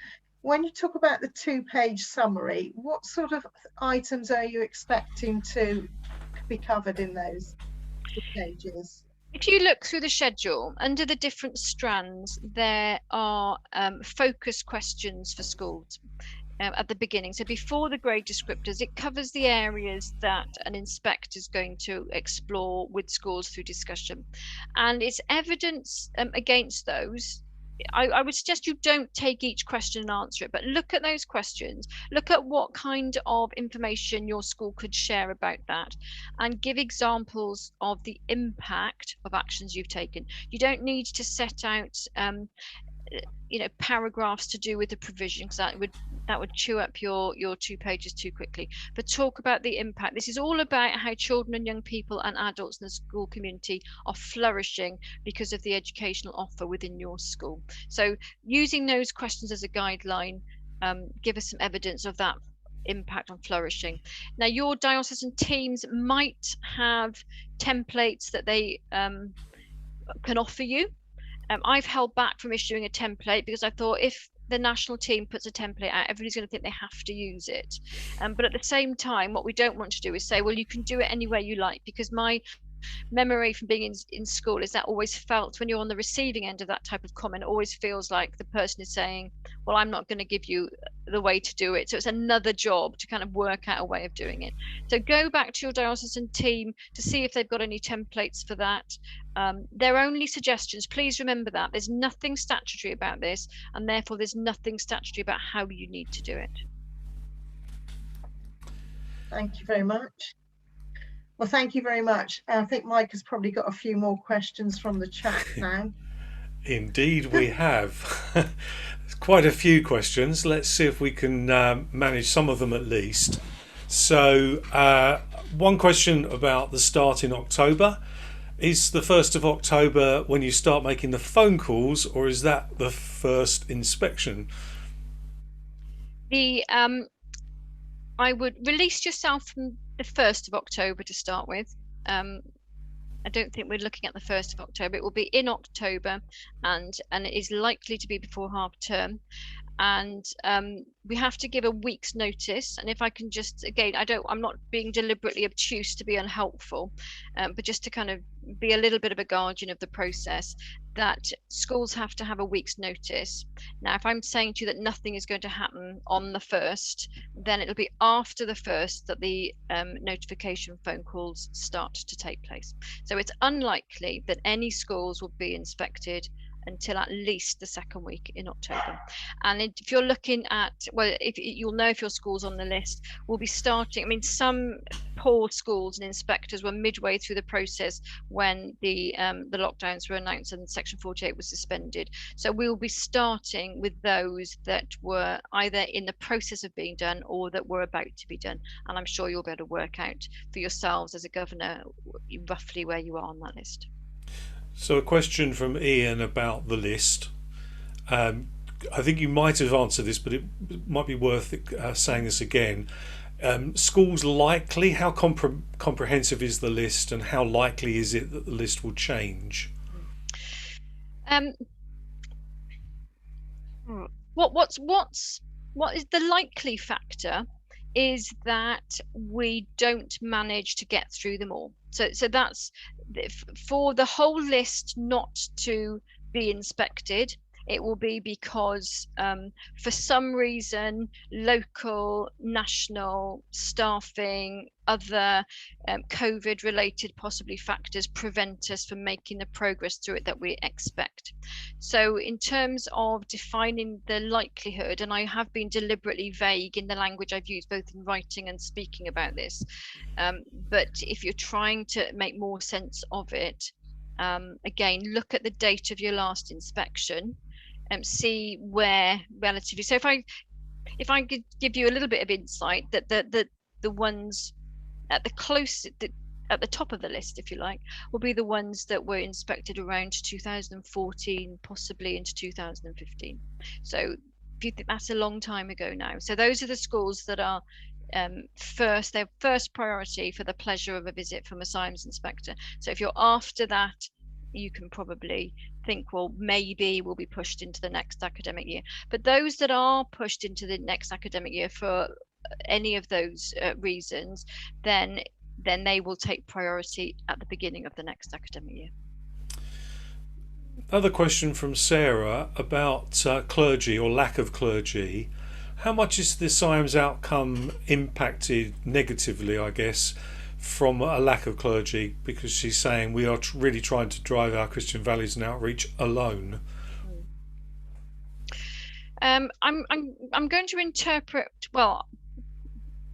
When you talk about the 2-page summary, what sort of items are you expecting to be covered in those 2 pages? If you look through the schedule, under the different strands, there are focus questions for schools at the beginning. So before the grade descriptors, it covers the areas that an inspector is going to explore with schools through discussion. And it's evidence against those. I would suggest you don't take each question and answer it, but look at those questions, look at what kind of information your school could share about that, and give examples of the impact of actions you've taken. You don't need to set out paragraphs to do with the provision, because that would chew up your 2 pages too quickly. But talk about the impact. This is all about how children and young people and adults in the school community are flourishing because of the educational offer within your school. So using those questions as a guideline, give us some evidence of that impact on flourishing. Now, your diocesan teams might have templates that they can offer you. I've held back from issuing a template because I thought if the national team puts a template out, everybody's going to think they have to use it. But at the same time, what we don't want to do is say, well, you can do it any way you like, because my memory from being in school is that always felt, when you're on the receiving end of that type of comment, it always feels like the person is saying, well, I'm not going to give you the way to do it. So it's another job to kind of work out a way of doing it. So go back to your diocesan team to see if they've got any templates for that. They're only suggestions. Please remember that there's nothing statutory about this, and therefore there's nothing statutory about how you need to do it. Thank you very much. Well, thank you very much. I think Mike has probably got a few more questions from the chat now. Indeed, we have quite a few questions. Let's see if we can manage some of them at least. So, one question about the start in October. Is the 1st of October when you start making the phone calls, or is that the first inspection? I would release yourself from the 1st of October to start with. I don't think we're looking at the 1st of October. It will be in October, and it is likely to be before half term. And we have to give a week's notice. And if I can just, again, I'm not being deliberately obtuse to be unhelpful, but just to kind of be a little bit of a guardian of the process, that schools have to have a week's notice. Now, if I'm saying to you that nothing is going to happen on the 1st, then it'll be after the 1st that the notification phone calls start to take place. So it's unlikely that any schools will be inspected until at least the 2nd week in October. And if you're looking at, well, if you'll know if your school's on the list, we'll be starting. I mean, some poor schools and inspectors were midway through the process when the lockdowns were announced and Section 48 was suspended. So we'll be starting with those that were either in the process of being done or that were about to be done. And I'm sure you'll be able to work out for yourselves as a governor roughly where you are on that list. So a question from Ian about the list. I think you might have answered this, but it might be worth saying this again. Schools likely, how comprehensive is the list, and how likely is it that the list will change? What is the likely factor is that we don't manage to get through them all. So that's for the whole list not to be inspected. It will be because for some reason, local, national, staffing, other COVID related possibly factors prevent us from making the progress through it that we expect. So in terms of defining the likelihood, and I have been deliberately vague in the language I've used both in writing and speaking about this, but if you're trying to make more sense of it, again, look at the date of your last inspection. see where relatively. So if I could give you a little bit of insight, that the ones at the at the top of the list, if you like, will be the ones that were inspected around 2014, possibly into 2015. So if you think that's a long time ago now. So those are the schools that are their first priority for the pleasure of a visit from a SIAMS inspector. So if you're after that, you can probably think, well, maybe we'll be pushed into the next academic year. But those that are pushed into the next academic year for any of those reasons, then they will take priority at the beginning of the next academic year. Another question from Sarah about clergy or lack of clergy. How much is the SIAMS outcome impacted negatively, I guess, from a lack of clergy? Because she's saying we are really trying to drive our Christian values and outreach alone. I'm going to interpret, well,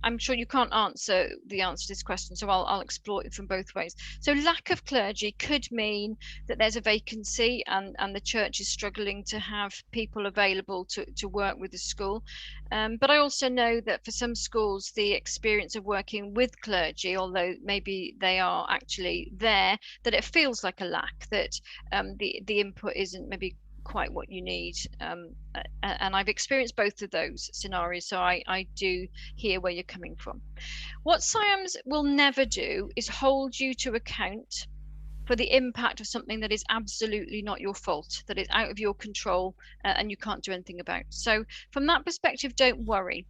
I'm sure you can't answer to this question, so I'll explore it from both ways. So lack of clergy could mean that there's a vacancy and the church is struggling to have people available to work with the school. But I also know that for some schools, the experience of working with clergy, although maybe they are actually there, that it feels like a lack, that the input isn't maybe quite what you need, and I've experienced both of those scenarios, so I do hear where you're coming from. What SIAMS will never do is hold you to account for the impact of something that is absolutely not your fault, that is out of your control, and you can't do anything about. So from that perspective, don't worry.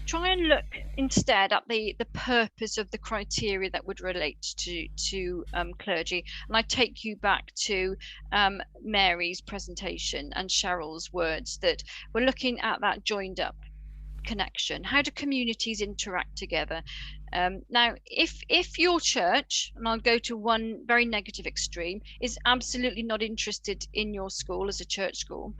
Try and look instead at the purpose of the criteria that would relate to clergy. And I take you back to Mary's presentation and Cheryl's words, that we're looking at that joined up connection. How do communities interact together? Now, if your church, and I'll go to one very negative extreme, is absolutely not interested in your school as a church school,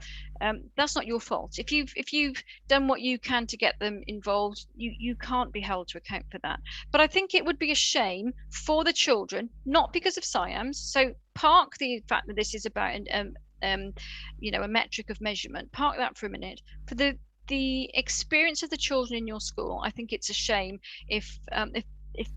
that's not your fault. If you've done what you can to get them involved, you can't be held to account for that. But I think it would be a shame for the children, not because of SIAMS. So park the fact that this is about a metric of measurement. Park that for a minute. For the experience of the children in your school, I think it's a shame if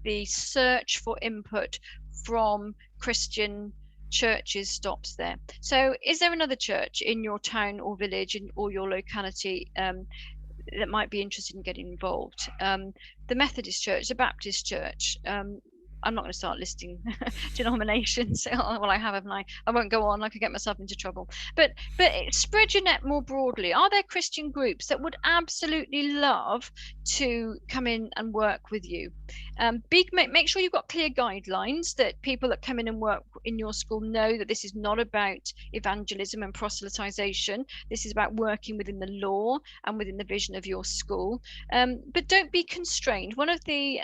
the search for input from Christian churches stops there. So is there another church in your town or village or your locality that might be interested in getting involved? The Methodist Church, the Baptist Church, I'm not going to start listing denominations. Well, I have, haven't I? I won't go on. I could get myself into trouble. But spread your net more broadly. Are there Christian groups that would absolutely love to come in and work with you? Make sure you've got clear guidelines, that people that come in and work in your school know that this is not about evangelism and proselytization. This is about working within the law and within the vision of your school. But don't be constrained. One of the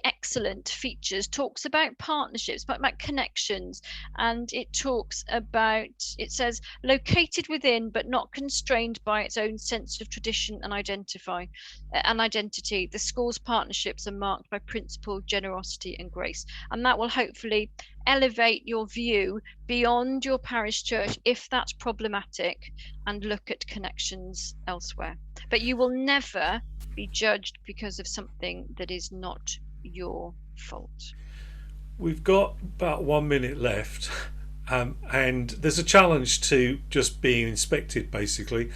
excellent features talks about partnerships, about connections, and it says located within but not constrained by its own sense of tradition and identity. The school's partnerships are marked by principle, generosity and grace, and that will hopefully elevate your view beyond your parish church if that's problematic, and look at connections elsewhere. But you will never be judged because of something that is not your fault. We've got about 1 minute left, and there's a challenge to just being inspected, basically,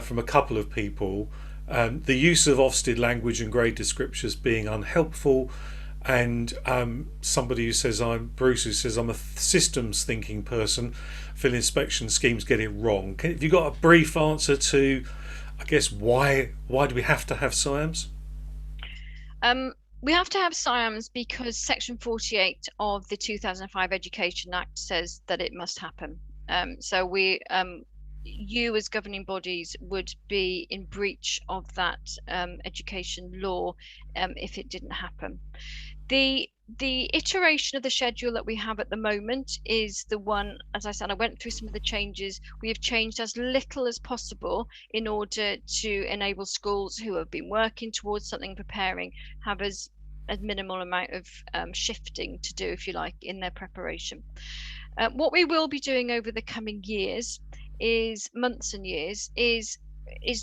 from a couple of people. The use of Ofsted language and grade descriptors being unhelpful, and somebody who says Bruce, who says I'm a systems thinking person, feel inspection schemes get it wrong. Have you got a brief answer to, I guess, why do we have to have SIAMS? We have to have SIAMS because Section 48 of the 2005 Education Act says that it must happen. So you as governing bodies would be in breach of that education law if it didn't happen. The iteration of the schedule that we have at the moment is the one, as I said, I went through some of the changes. We have changed as little as possible in order to enable schools who have been working towards something, preparing, have as minimal amount of shifting to do, if you like, in their preparation. What we will be doing over the coming years is months and years is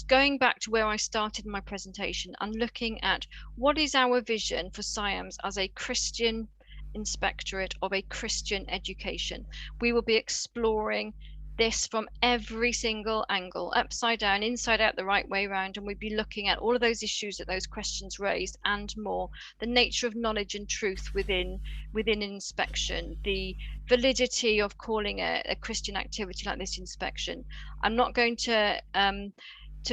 going back to where I started my presentation and looking at what is our vision for SIAMS as a Christian inspectorate of a Christian education. We will be exploring this from every single angle, upside down, inside out, the right way around, and we'd be looking at all of those issues that those questions raised and more. The nature of knowledge and truth within an inspection, the validity of calling a Christian activity like this inspection. I'm not going to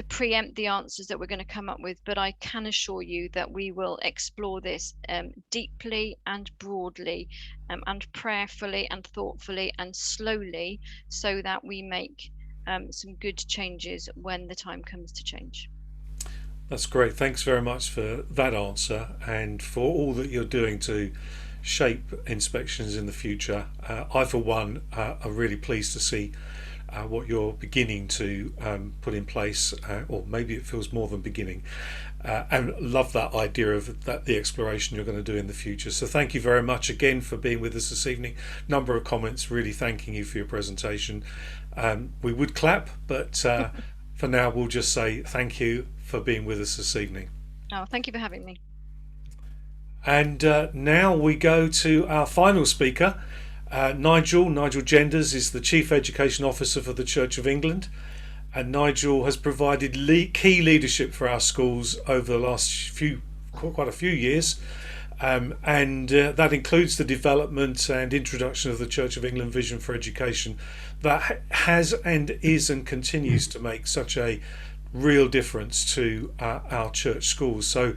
preempt the answers that we're going to come up with, but I can assure you that we will explore this deeply and broadly and prayerfully and thoughtfully and slowly, so that we make some good changes when the time comes to change. That's great. Thanks very much for that answer and for all that you're doing to shape inspections in the future. I, for one, are really pleased to see what you're beginning to put in place, or maybe it feels more than beginning, and love that idea of the exploration you're going to do in the future. So thank you very much again for being with us this evening. Number of comments really thanking you for your presentation. We would clap, but for now we'll just say thank you for being with us this evening. Oh, thank you for having me. And now we go to our final speaker. Nigel Genders is the Chief Education Officer for the Church of England, and Nigel has provided key leadership for our schools over the last quite a few years, and that includes the development and introduction of the Church of England Vision for Education that has and is and continues to make such a real difference to our church schools. So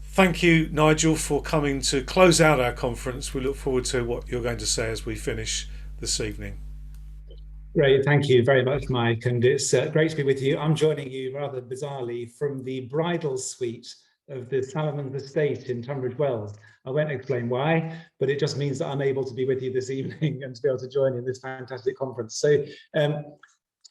thank you, Nigel, for coming to close out our conference. We look forward to what you're going to say as we finish this evening. Great, thank you very much, Mike, and it's great to be with you. I'm joining you rather bizarrely from the bridal suite of the Salomons Estate in Tunbridge Wells. I won't explain why, but it just means that I'm able to be with you this evening and to be able to join in this fantastic conference. So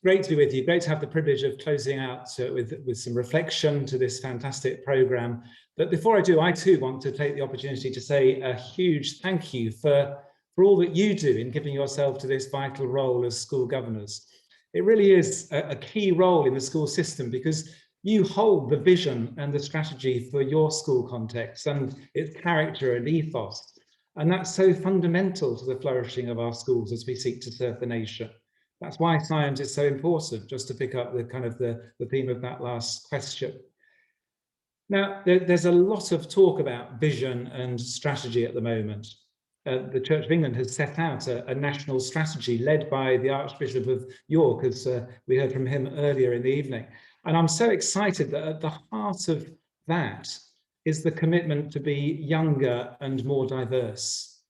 great to be with you. Great to have the privilege of closing out with some reflection to this fantastic programme. But before I do, I too want to take the opportunity to say a huge thank you for all that you do in giving yourself to this vital role as school governors. It really is a key role in the school system because you hold the vision and the strategy for your school context and its character and ethos. And that's so fundamental to the flourishing of our schools as we seek to serve the nation. That's why SIAMS is so important, just to pick up the kind of the theme of that last question. Now, there's a lot of talk about vision and strategy at the moment. The Church of England has set out a national strategy led by the Archbishop of York, as we heard from him earlier in the evening. And I'm so excited that at the heart of that is the commitment to be younger and more diverse.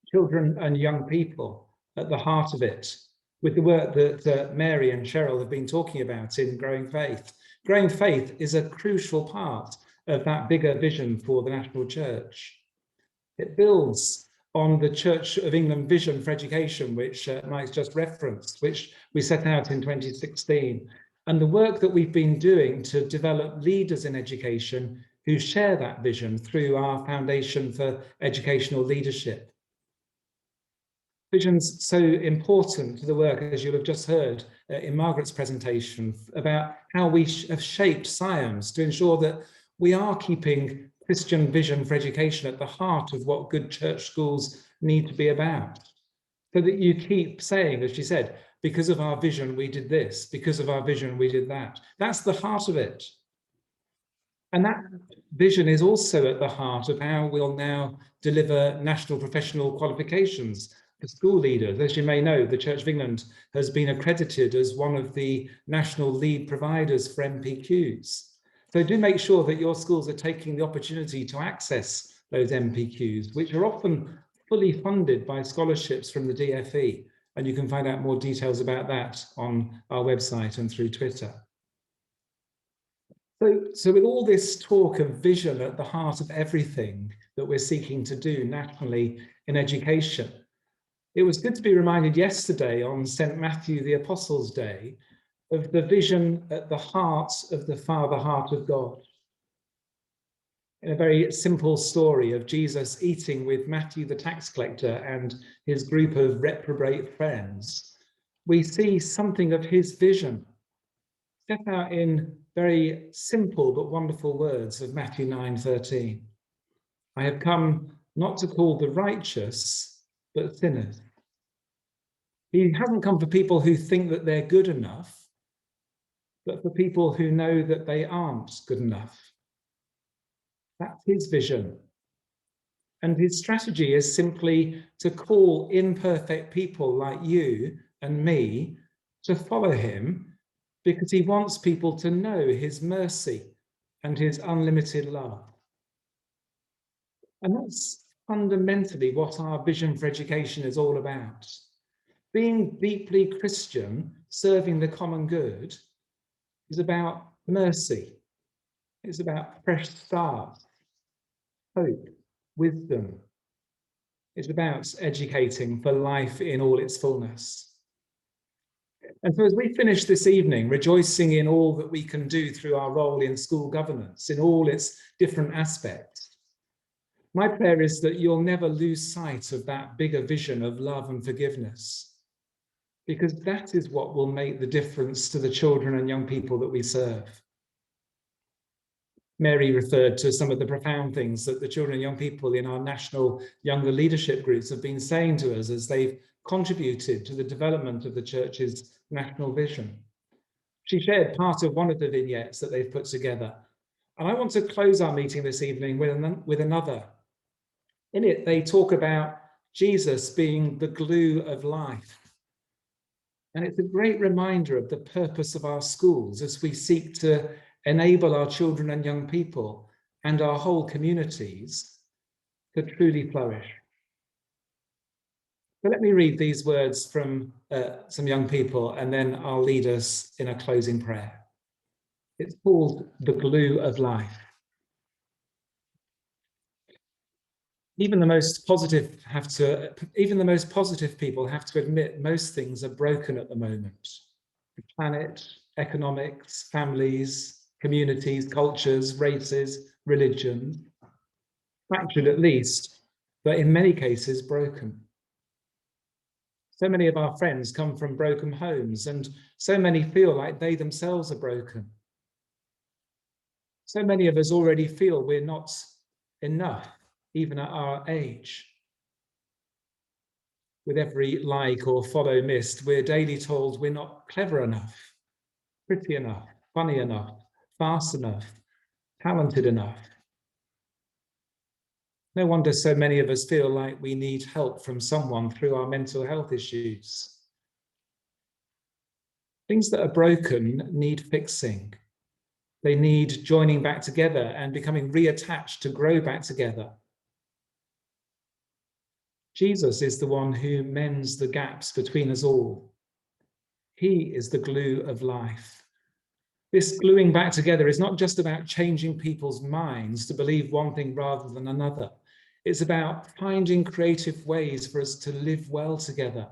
Children and young people at the heart of it, with the work that Mary and Cheryl have been talking about in Growing Faith. Growing Faith is a crucial part of that bigger vision for the national church. It builds on the Church of England Vision for Education, which Mike's just referenced, which we set out in 2016, and the work that we've been doing to develop leaders in education who share that vision through our Foundation for Educational Leadership. Vision's so important to the work, as you'll have just heard in Margaret's presentation, about how we have shaped SIAMS to ensure that we are keeping Christian vision for education at the heart of what good church schools need to be about. So that you keep saying, as she said, because of our vision, we did this, because of our vision, we did that. That's the heart of it. And that vision is also at the heart of how we'll now deliver national professional qualifications for school leaders. As you may know, the Church of England has been accredited as one of the national lead providers for MPQs. So do make sure that your schools are taking the opportunity to access those MPQs, which are often fully funded by scholarships from the DFE. And you can find out more details about that on our website and through Twitter. So with all this talk of vision at the heart of everything that we're seeking to do nationally in education, it was good to be reminded yesterday on St. Matthew the Apostles' Day of the vision at the heart of the Father heart of God. In a very simple story of Jesus eating with Matthew the tax collector and his group of reprobate friends, we see something of his vision set out in very simple but wonderful words of Matthew 9:13. I have come not to call the righteous, but sinners. He hasn't come for people who think that they're good enough, but for people who know that they aren't good enough. That's his vision. And his strategy is simply to call imperfect people like you and me to follow him, because he wants people to know his mercy and his unlimited love. And that's fundamentally what our vision for education is all about. Being deeply Christian, serving the common good, is about mercy. It's about fresh start, hope, wisdom. It's about educating for life in all its fullness. And so as we finish this evening, rejoicing in all that we can do through our role in school governance, in all its different aspects, my prayer is that you'll never lose sight of that bigger vision of love and forgiveness, because that is what will make the difference to the children and young people that we serve. Mary referred to some of the profound things that the children and young people in our national younger leadership groups have been saying to us as they've contributed to the development of the church's national vision. She shared part of one of the vignettes that they've put together. And I want to close our meeting this evening with another. In it, they talk about Jesus being the glue of life. And it's a great reminder of the purpose of our schools as we seek to enable our children and young people and our whole communities to truly flourish. So let me read these words from some young people, and then I'll lead us in a closing prayer. It's called The Glue of Life. Even the most positive people have to admit most things are broken at the moment. The planet, economics, families, communities, cultures, races, religions, fractured at least, but in many cases broken. So many of our friends come from broken homes, and so many feel like they themselves are broken. So many of us already feel we're not enough, even at our age. With every like or follow missed, we're daily told we're not clever enough, pretty enough, funny enough, fast enough, talented enough. No wonder so many of us feel like we need help from someone through our mental health issues. Things that are broken need fixing. They need joining back together and becoming reattached to grow back together. Jesus is the one who mends the gaps between us all. He is the glue of life. This gluing back together is not just about changing people's minds to believe one thing rather than another. It's about finding creative ways for us to live well together,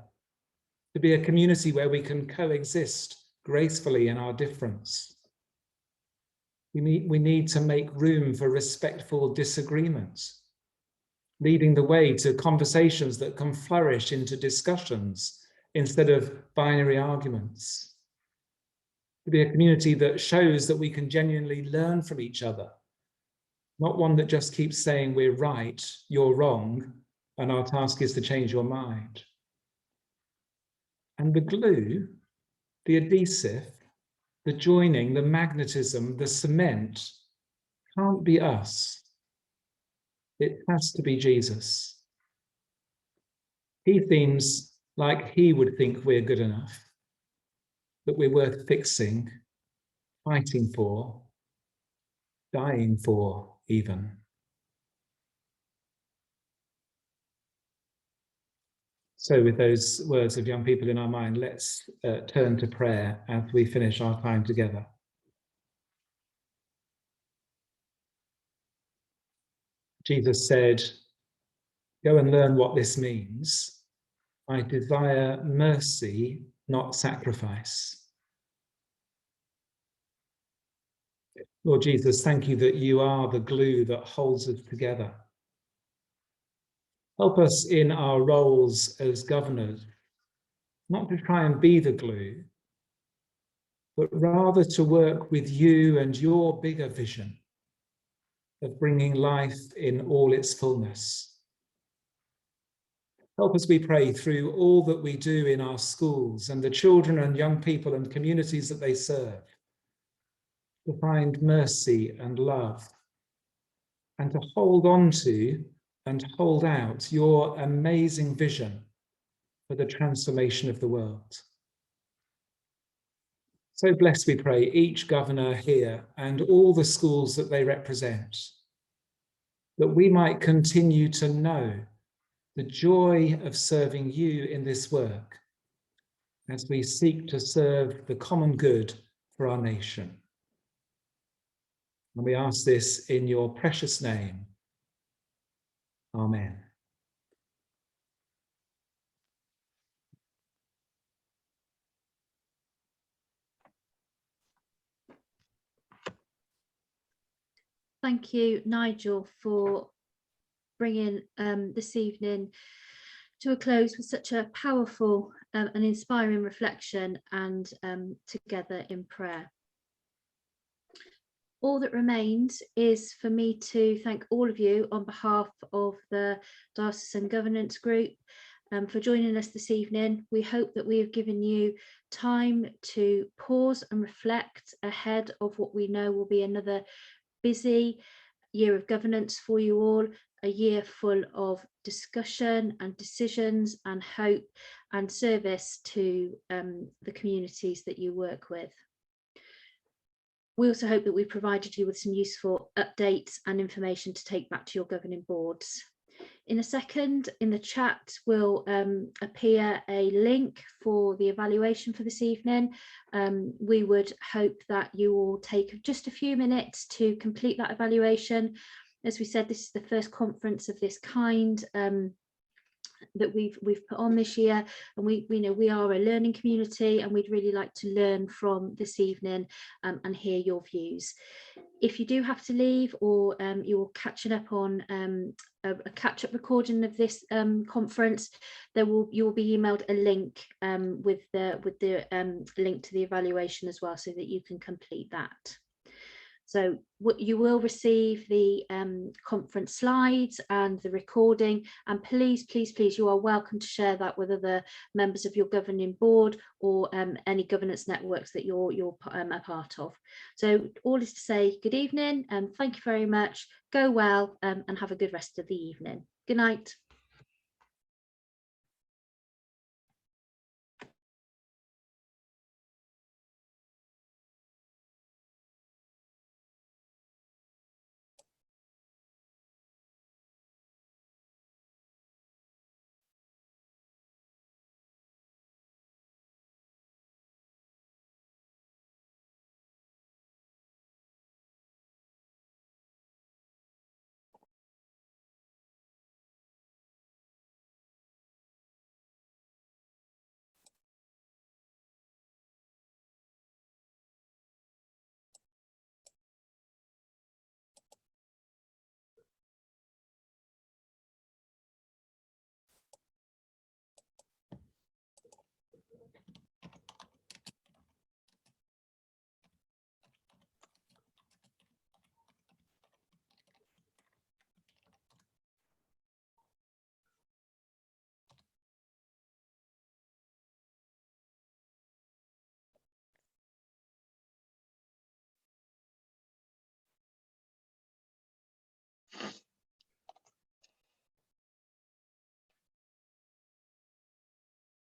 to be a community where we can coexist gracefully in our difference. We need to make room for respectful disagreements, leading the way to conversations that can flourish into discussions instead of binary arguments. To be a community that shows that we can genuinely learn from each other, not one that just keeps saying we're right, you're wrong, and our task is to change your mind. And the glue, the adhesive, the joining, the magnetism, the cement can't be us. It has to be Jesus. He seems like he would think we're good enough, that we're worth fixing, fighting for, dying for even. So with those words of young people in our mind, let's turn to prayer as we finish our time together. Jesus said, "Go and learn what this means. I desire mercy, not sacrifice." Lord Jesus, thank you that you are the glue that holds us together. Help us in our roles as governors not to try and be the glue, but rather to work with you and your bigger vision of bringing life in all its fullness. Help us, we pray, through all that we do in our schools and the children and young people and communities that they serve, to find mercy and love, and to hold on to and hold out your amazing vision for the transformation of the world. So bless, we pray, each governor here and all the schools that they represent, that we might continue to know the joy of serving you in this work as we seek to serve the common good for our nation. And we ask this in your precious name. Amen. Thank you, Nigel, for bringing this evening to a close with such a powerful and inspiring reflection and together in prayer. All that remains is for me to thank all of you on behalf of the Diocesan Governance Group for joining us this evening. We hope that we have given you time to pause and reflect ahead of what we know will be another busy year of governance for you all, a year full of discussion and decisions and hope and service to the communities that you work with. We also hope that we provided you with some useful updates and information to take back to your governing boards. In a second, in the chat will appear a link for the evaluation for this evening. We would hope that you will take just a few minutes to complete that evaluation. As we said, this is the first conference of this kind that we've put on this year, and we know we are a learning community, and we'd really like to learn from this evening and hear your views. If you do have to leave, or you're catching up on a catch-up recording of this conference, you will be emailed a link with the link to the evaluation as well, so that you can complete that. So you will receive the conference slides and the recording, and please, please, please, you are welcome to share that with other members of your governing board or any governance networks that you're a part of. So all is to say good evening and thank you very much. Go well and have a good rest of the evening. Good night.